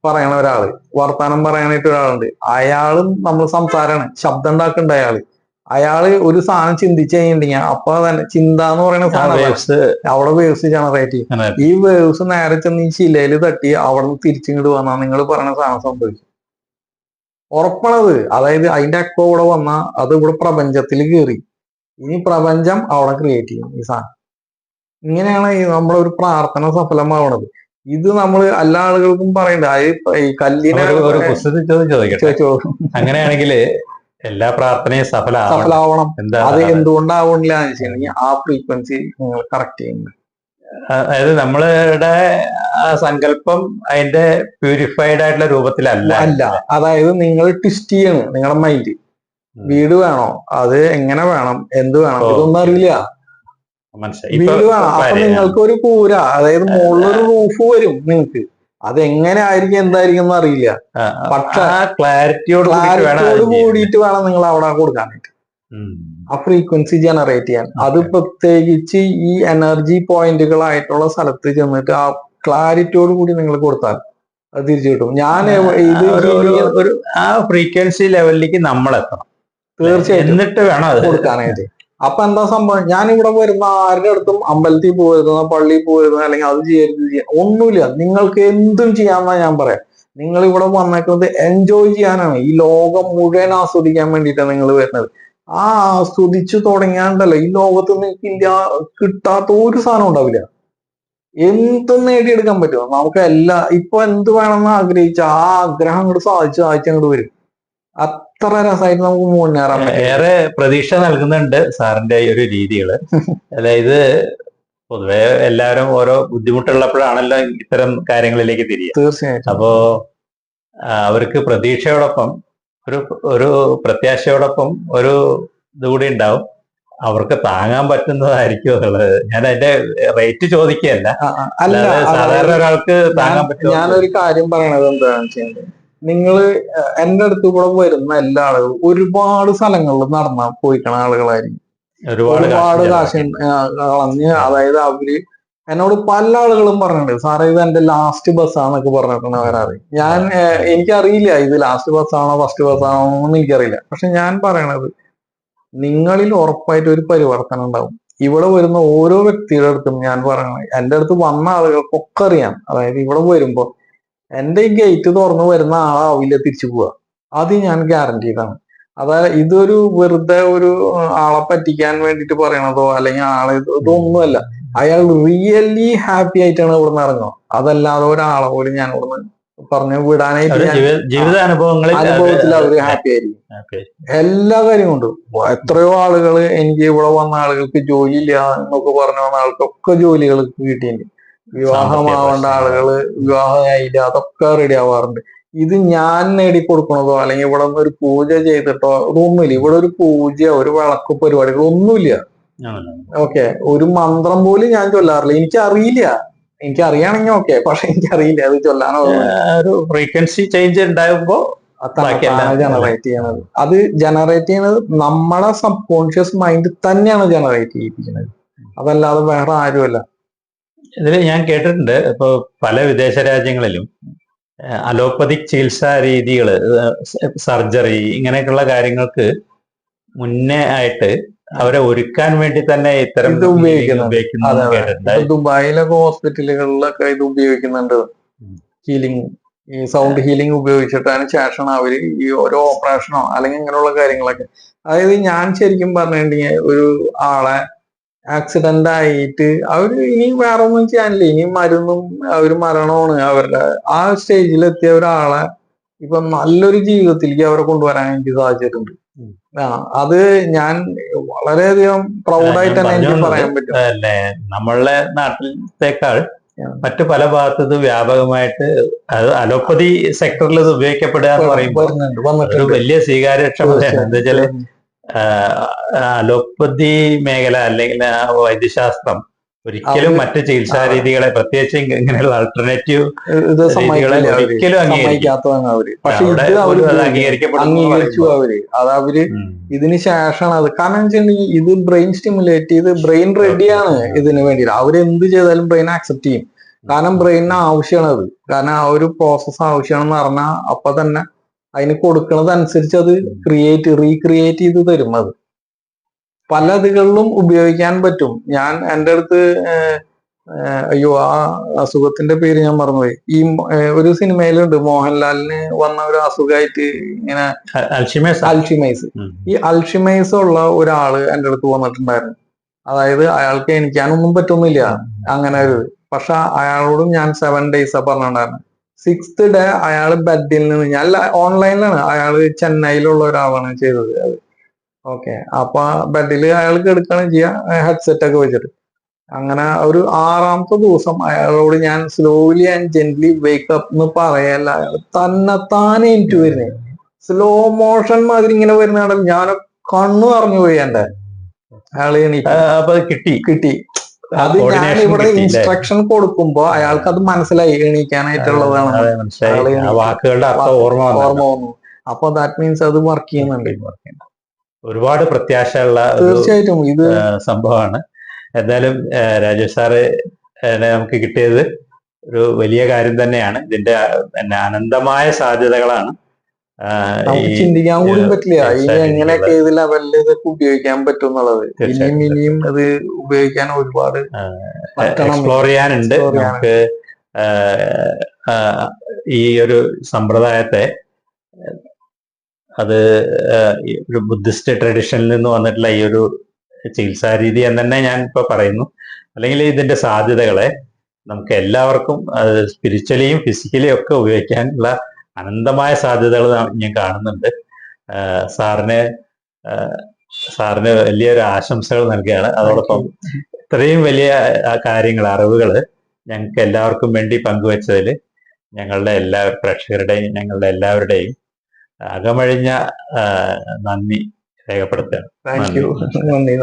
പറയണ ഒരാള്, വർത്താനം പറയാനായിട്ട് ഒരാളുണ്ട്. അയാളും നമ്മൾ സംസാരമാണ്, ശബ്ദം ഉണ്ടാക്കുന്നുണ്ട് അയാള് ഒരു സാധനം ചിന്തിച്ചു കഴിഞ്ഞിട്ടുണ്ടെങ്കിൽ അപ്പൊ തന്നെ ചിന്ത എന്ന് പറയുന്ന സാധനം അവിടെ വേവ്സ് ജനറേറ്റ് ചെയ്യും. ഈ വേവ്സ് നേരെ ചെന്ന് ഈ ശിലയിൽ തട്ടി അവിടെ നിന്ന് തിരിച്ചിങ്ങോട്ട് വന്നാൽ നിങ്ങൾ പറയുന്ന സാധനം സംഭവിക്കും. ഉറപ്പണത്. അതായത് അതിന്റെ അക്കോ ഇവിടെ വന്നാൽ അത് ഇവിടെ പ്രപഞ്ചത്തിൽ കയറി ഇനി പ്രപഞ്ചം അവിടെ ക്രിയേറ്റ് ചെയ്യും ഈ സാധനം. ഇങ്ങനെയാണ് നമ്മളെ ഒരു പ്രാർത്ഥന സഫലമാവണത്. ഇത് നമ്മൾ എല്ലാ ആളുകൾക്കും പറയണ്ട. ഈ കല്ലിനെ അങ്ങനെയാണെങ്കിൽ എല്ലാ പ്രാർത്ഥനയും സഫലമാവണം. അത് എന്തുകൊണ്ടാവണില്ല എന്ന് വെച്ചിട്ടുണ്ടെങ്കിൽ ആ ഫ്രീക്വൻസി നിങ്ങൾ കറക്റ്റ് ചെയ്യുന്നത്. അതായത് നമ്മളുടെ സങ്കല്പം അതിന്റെ പ്യൂരിഫൈഡ് ആയിട്ടുള്ള രൂപത്തിലല്ല. അതായത് നിങ്ങൾ ട്വിസ്റ്റ് ചെയ്യാണ് നിങ്ങളുടെ മൈൻഡ്. വീട് വേണോ, അത് എങ്ങനെ വേണം, എന്ത് വേണം, ഇതൊന്നും അറിയില്ല. വീട് വേണം, അപ്പൊ നിങ്ങൾക്ക് ഒരു കൂര, അതായത് മുകളിലൊരു റൂഫ് വരും നിങ്ങൾക്ക്. അതെങ്ങനെ ആയിരിക്കും എന്തായിരിക്കും എന്ന് അറിയില്ല. പക്ഷെ ക്ലാരിറ്റിയോട് കൂടിയിട്ട് വേണം നിങ്ങൾ അവിടെ കൊടുക്കാനായിട്ട്, ആ ഫ്രീക്വൻസി ജനറേറ്റ് ചെയ്യാൻ. അത് പ്രത്യേകിച്ച് ഈ എനർജി പോയിന്റുകളായിട്ടുള്ള സ്ഥലത്ത് ചെന്നിട്ട് ആ ക്ലാരിറ്റിയോട് കൂടി നിങ്ങൾ കൊടുത്താൽ അത് തിരിച്ചു കിട്ടും. ഞാൻ ഒരു ആ ഫ്രീക്വൻസി ലെവലിലേക്ക് നമ്മൾ എത്തണം തീർച്ചയായിട്ടും, എന്നിട്ട് വേണം അത് കൊടുക്കാനായിട്ട്. അപ്പൊ എന്താ സംഭവം, ഞാൻ ഇവിടെ വരുന്ന ആരുടെ അടുത്തും അമ്പലത്തിൽ പോയിരുന്ന, പള്ളിയിൽ പോയിരുന്ന, അല്ലെങ്കിൽ അത് ചെയ്യരുത് ഒന്നുമില്ല. നിങ്ങൾക്ക് എന്തും ചെയ്യാമെന്നാ ഞാൻ പറയാം. നിങ്ങൾ ഇവിടെ വന്നേക്കുന്നത് എൻജോയ് ചെയ്യാനാണ്. ഈ ലോകം മുഴുവൻ ആസ്വദിക്കാൻ വേണ്ടിയിട്ടാണ് നിങ്ങൾ വരുന്നത്. ആ ആസ്വദിച്ചു തുടങ്ങിയാണ്ടല്ലോ ഈ ലോകത്ത് നിങ്ങൾക്ക് കിട്ടാത്ത ഒരു സാധനം ഉണ്ടാവില്ല. എന്തും നേടിയെടുക്കാൻ പറ്റും നമുക്ക്. ഇപ്പൊ എന്ത് വേണമെന്ന് ആഗ്രഹിച്ച ആ ആഗ്രഹം അങ്ങോട്ട് സാധിച്ചങ്ങോട്ട് വരും. അത്ര രസമായിട്ട് നമുക്ക് മുന്നേറാൻ പറ്റും. ഏറെ പ്രതീക്ഷ നൽകുന്നുണ്ട് സാറിന്റെ ഈ ഒരു രീതികള്. അതായത് പൊതുവെ എല്ലാവരും ഓരോ ബുദ്ധിമുട്ടുള്ളപ്പോഴാണല്ലോ ഇത്തരം കാര്യങ്ങളിലേക്ക് തിരിയുക. തീർച്ചയായിട്ടും. അപ്പോ അവർക്ക് പ്രതീക്ഷയോടൊപ്പം ഒരു പ്രത്യാശയോടൊപ്പം ഒരു ഇതുകൂടി ഉണ്ടാവും. അവർക്ക് താങ്ങാൻ പറ്റുന്നതായിരിക്കും എന്നുള്ളത്. ഞാൻ അതിന്റെ റേറ്റ് ചോദിക്കുകയല്ല, സാധാരണ ഒരാൾക്ക് താങ്ങാൻ പറ്റും. ഞാനൊരു കാര്യം പറയണത് എന്താണെന്ന് വെച്ചാൽ, നിങ്ങള് എന്റെ അടുത്ത് കൂടെ വരുന്ന എല്ലാ ആളുകളും ഒരുപാട് സ്ഥലങ്ങളിൽ നടന്ന പോയിക്കണ ആളുകളായിരിക്കും. ഒരുപാട് കാശ് കളഞ്ഞ്, അതായത് അവര് എന്നോട് പല ആളുകളും പറഞ്ഞിട്ടുണ്ട്, സാറേ ഇത് എന്റെ ലാസ്റ്റ് ബസ്സാന്നൊക്കെ പറഞ്ഞിട്ടാണ് വരാറ്. എനിക്കറിയില്ല ഇത് ലാസ്റ്റ് ബസ്സാണോ ഫസ്റ്റ് ബസ്സാണോ എന്നൊന്നും എനിക്കറിയില്ല. പക്ഷെ ഞാൻ പറയണത്, നിങ്ങളിൽ ഉറപ്പായിട്ട് ഒരു പരിവർത്തനം ഉണ്ടാവും. ഇവിടെ വരുന്ന ഓരോ വ്യക്തിയുടെ അടുത്തും ഞാൻ പറയണത്, എന്റെ അടുത്ത് വന്ന ആളുകൾക്കൊക്കെ അറിയാം. അതായത് ഇവിടെ വരുമ്പോ എന്റെ ഈ ഗേറ്റ് തുറന്നു വരുന്ന ആളാവില്ല തിരിച്ചു പോവുക. അത് ഞാൻ ഗ്യാരണ്ടി ചെയ്താണ്. അതായത് ഇതൊരു വെറുതെ ഒരു ആളെ പറ്റിക്കാൻ വേണ്ടിയിട്ട് പറയണതോ അല്ലെങ്കിൽ ഇതൊന്നുമല്ല. അയാൾ റിയലി ഹാപ്പി ആയിട്ടാണ് ഇവിടുന്ന് ഇറങ്ങുക. അതല്ലാതെ ഒരാളെ പോലും ഞാൻ ഇവിടുന്ന് പറഞ്ഞു വിടാനായിട്ട് അനുഭവത്തിൽ അവര് ഹാപ്പി ആയിരിക്കും എല്ലാ കാര്യം കൊണ്ടും. എത്രയോ ആളുകൾ എനിക്ക് ഇവിടെ വന്ന ആളുകൾക്ക് ജോലി ഇല്ല എന്നൊക്കെ പറഞ്ഞു വന്ന ആൾക്കൊക്കെ ജോലികൾ കിട്ടിയിട്ടുണ്ട്. വിവാഹമാവേണ്ട ആളുകള് വിവാഹമായില്ല, അതൊക്കെ റെഡി ആവാറുണ്ട്. ഇത് ഞാൻ നേടിക്കൊടുക്കണതോ അല്ലെങ്കിൽ ഇവിടെ ഒരു പൂജ ചെയ്തിട്ടോ ഇതൊന്നുമില്ല. ഇവിടെ ഒരു പൂജ, ഒരു വിളക്ക് പരിപാടികളോ ഒന്നുമില്ല. ഓക്കെ, ഒരു മന്ത്രം പോലും ഞാൻ ചൊല്ലാറില്ല. എനിക്കറിയാണെങ്കിൽ ഓക്കെ, പക്ഷെ എനിക്കറിയില്ല അത് ചൊല്ലാനോ. ഒരു ഫ്രീക്വൻസി ചേഞ്ച് ഉണ്ടാകുമ്പോ ബാക്കിയെല്ലാം ജനറേറ്റ് ചെയ്യണത്. അത് ജനറേറ്റ് ചെയ്യണത് നമ്മുടെ സബ് കോൺഷ്യസ് മൈൻഡ് തന്നെയാണ് ജനറേറ്റ് ചെയ്യിപ്പിക്കുന്നത്, അതല്ലാതെ വേറെ ആരുമല്ല. ഇതിൽ ഞാൻ കേട്ടിട്ടുണ്ട്, ഇപ്പൊ പല വിദേശ രാജ്യങ്ങളിലും അലോപ്പതിക് ചികിത്സാ രീതികൾ, സർജറി, ഇങ്ങനെയൊക്കെയുള്ള കാര്യങ്ങൾക്ക് മുന്നേ ആയിട്ട് അവരെ ഒരുക്കാൻ വേണ്ടി തന്നെ ഇത്തരം ഇത് ഉപയോഗിക്കുന്നുണ്ട്. ഉപയോഗിക്കുന്നു കേട്ടിട്ടുണ്ട്. ദുബായിലൊക്കെ ഹോസ്പിറ്റലുകളിലൊക്കെ ഇത് ഉപയോഗിക്കുന്നുണ്ട്. ഹീലിംഗ്, ഈ സൗണ്ട് ഹീലിംഗ് ഉപയോഗിച്ചിട്ടാണ് ശേഷമാണ് അവര് ഈ ഓരോ ഓപ്പറേഷനോ അല്ലെങ്കിൽ ഇങ്ങനെയുള്ള കാര്യങ്ങളൊക്കെ. അതായത് ഞാൻ ശരിക്കും പറഞ്ഞിട്ടുണ്ടെങ്കിൽ ഒരു ആളെ ആക്സിഡന്റ് ആയിട്ട് അവര് ഇനി വേറെ ഒന്നും ചെയ്യാനില്ല, ഇനി മരുന്നും അവര് മരണമാണ് അവരുടെ. ആ സ്റ്റേജിലെത്തിയ ഒരാളെ ഇപ്പൊ നല്ലൊരു ജീവിതത്തിലേക്ക് അവരെ കൊണ്ടുവരാൻ എനിക്ക് സാധിച്ചിട്ടുണ്ട്. അത് ഞാൻ വളരെയധികം പ്രൗഡായിട്ട് തന്നെ എനിക്ക് പറയാൻ പറ്റും. നമ്മളുടെ നാട്ടിലത്തേക്കാൾ മറ്റു പല ഭാഗത്തും ഇത് വ്യാപകമായിട്ട് അലോപ്പതി സെക്ടറിൽ ഇത് ഉപയോഗിക്കപ്പെടുക എന്ന് പറയുമ്പോൾ ഒരു വലിയ സ്വീകാര്യക്ഷമതയാണ്. എന്താ വെച്ചാല് അലോപ്പതി മേഖല അല്ലെങ്കിൽ വൈദ്യശാസ്ത്രം ഒരിക്കലും മറ്റ് ചികിത്സാ രീതികളെ, പ്രത്യേകിച്ച് ഇങ്ങനെയുള്ള ആൾട്ടർനേറ്റീവ് രീതികളെ ഒരിക്കലും അംഗീകരിക്കാത്തതാണ് അവര്. പക്ഷെ ഇത് അവര് അംഗീകരിച്ചു. അവര് ഇതിന് ശേഷമാണ് അത്. കാരണം വെച്ചിട്ടുണ്ടെങ്കിൽ ഇത് ബ്രെയിൻ സ്റ്റിമുലേറ്റ് ചെയ്ത് ബ്രെയിൻ റെഡിയാണ് ഇതിന് വേണ്ടിയിട്ട്. അവരെന്ത് ചെയ്താലും ബ്രെയിൻ ആക്സെപ്റ്റ് ചെയ്യും. കാരണം ബ്രെയിനിന് ആവശ്യമാണ് അത്. കാരണം ആ ഒരു പ്രോസസ്സ് ആവശ്യമാണെന്ന് പറഞ്ഞാൽ അപ്പൊ തന്നെ അതിന് കൊടുക്കുന്നതനുസരിച്ച് അത് റീക്രിയേറ്റ് ചെയ്ത് തരും. അത് പല ഇതുകളിലും ഉപയോഗിക്കാൻ പറ്റും. ഞാൻ എൻ്റെ അടുത്ത് അയ്യോ ആ അസുഖത്തിന്റെ പേര് ഞാൻ മറന്നുപോയി. ഈ ഒരു സിനിമയിലുണ്ട്, മോഹൻലാലിന് വന്ന ഒരു അസുഖമായിട്ട് ഇങ്ങനെ അൽഷിമൈസ്. ഈ അൽഷിമൈസ് ഉള്ള ഒരാള് എൻ്റെ അടുത്ത് വന്നിട്ടുണ്ടായിരുന്നു. അതായത് അയാൾക്ക് എണിക്കാനൊന്നും പറ്റുന്നില്ല അങ്ങനെ ഒരു. പക്ഷെ അയാളോടും ഞാൻ 7 days പറഞ്ഞിട്ടുണ്ടായിരുന്നു. 6th day അയാൾ ബെഡിൽ നിന്ന്, ഞാൻ ഓൺലൈനിലാണ്, അയാള് ചെന്നൈയിലുള്ള ഒരാളാണ് ചെയ്തത് അത്. ഓക്കെ, അപ്പൊ ബെഡിൽ അയാൾ കിടക്കുകയാണ് ചെയ്യുക, ഹെഡ്സെറ്റ് ഒക്കെ വെച്ചിട്ട്. അങ്ങനെ ഒരു 6ാമത്തെ ദിവസം അയാളോട് ഞാൻ സ്ലോലി ആൻഡ് ജെന്റ്ലി വേക്കപ്പ് എന്ന് പറയല്ല, അയാൾ തന്നെത്താനെ എനിക്ക് വരുന്നേ സ്ലോ മോഷൻ മാതിരി ഇങ്ങനെ വരുന്ന ഞാൻ കണ്ണു പറഞ്ഞു പോയി. എന്റെ അയാള് കിട്ടി. അത് ഞാൻ ഇവിടെ ഇൻസ്ട്രക്ഷൻ കൊടുക്കുമ്പോ അയാൾക്ക് അത് മനസ്സിലായി, എണീക്കാനായിട്ടുള്ളതാണ്, ഓർമ്മ വന്നു. അപ്പൊ ദാറ്റ് മീൻസ് അത് വർക്ക് ചെയ്യുന്നുണ്ട്. ഒരുപാട് പ്രത്യാശയുള്ള തീർച്ചയായിട്ടും ഇത് സംഭവമാണ്. എന്തായാലും രാജേഷ് സാറ് നമുക്ക് കിട്ടിയത് ഒരു വലിയ കാര്യം തന്നെയാണ്. ഇതിന്റെ അനന്തമായ സാധ്യതകളാണ്. ചിന്തിക്കാൻ കൂടി പറ്റില്ല ഇനി എങ്ങനെയൊക്കെ ഏത് ലെവലിൽ ഇതൊക്കെ ഉപയോഗിക്കാൻ പറ്റും എന്നുള്ളത്. ഇനിയും അത് ഉപയോഗിക്കാൻ ഒരുപാട് എക്സ്പ്ലോർ ചെയ്യാനുണ്ട്. നമുക്ക് ഈ ഒരു സമ്പ്രദായത്തെ, അത് ഒരു ബുദ്ധിസ്റ്റ് ട്രഡീഷനിൽ നിന്ന് വന്നിട്ടുള്ള ഈ ഒരു ചികിത്സാ രീതി എന്ന് തന്നെ ഞാൻ ഇപ്പൊ പറയുന്നു. അല്ലെങ്കിൽ ഇതിന്റെ സാധ്യതകളെ നമുക്ക് എല്ലാവർക്കും സ്പിരിച്വലിയും ഫിസിക്കലിയും ഒക്കെ ഉപയോഗിക്കാനുള്ള അനന്തമായ സാധ്യതകൾ ഞാൻ കാണുന്നുണ്ട്. സാറിന് വലിയൊരു ആശംസകൾ നൽകുകയാണ്. അതോടൊപ്പം ഇത്രയും വലിയ കാര്യങ്ങൾ, അറിവുകൾ ഞങ്ങൾക്ക് എല്ലാവർക്കും വേണ്ടി പങ്കുവച്ചതിൽ ഞങ്ങളുടെ എല്ലാ പ്രേക്ഷകരുടെയും ഞങ്ങളുടെ എല്ലാവരുടെയും അകമഴിഞ്ഞ നന്ദി രേഖപ്പെടുത്തുകയാണ്. നന്ദി.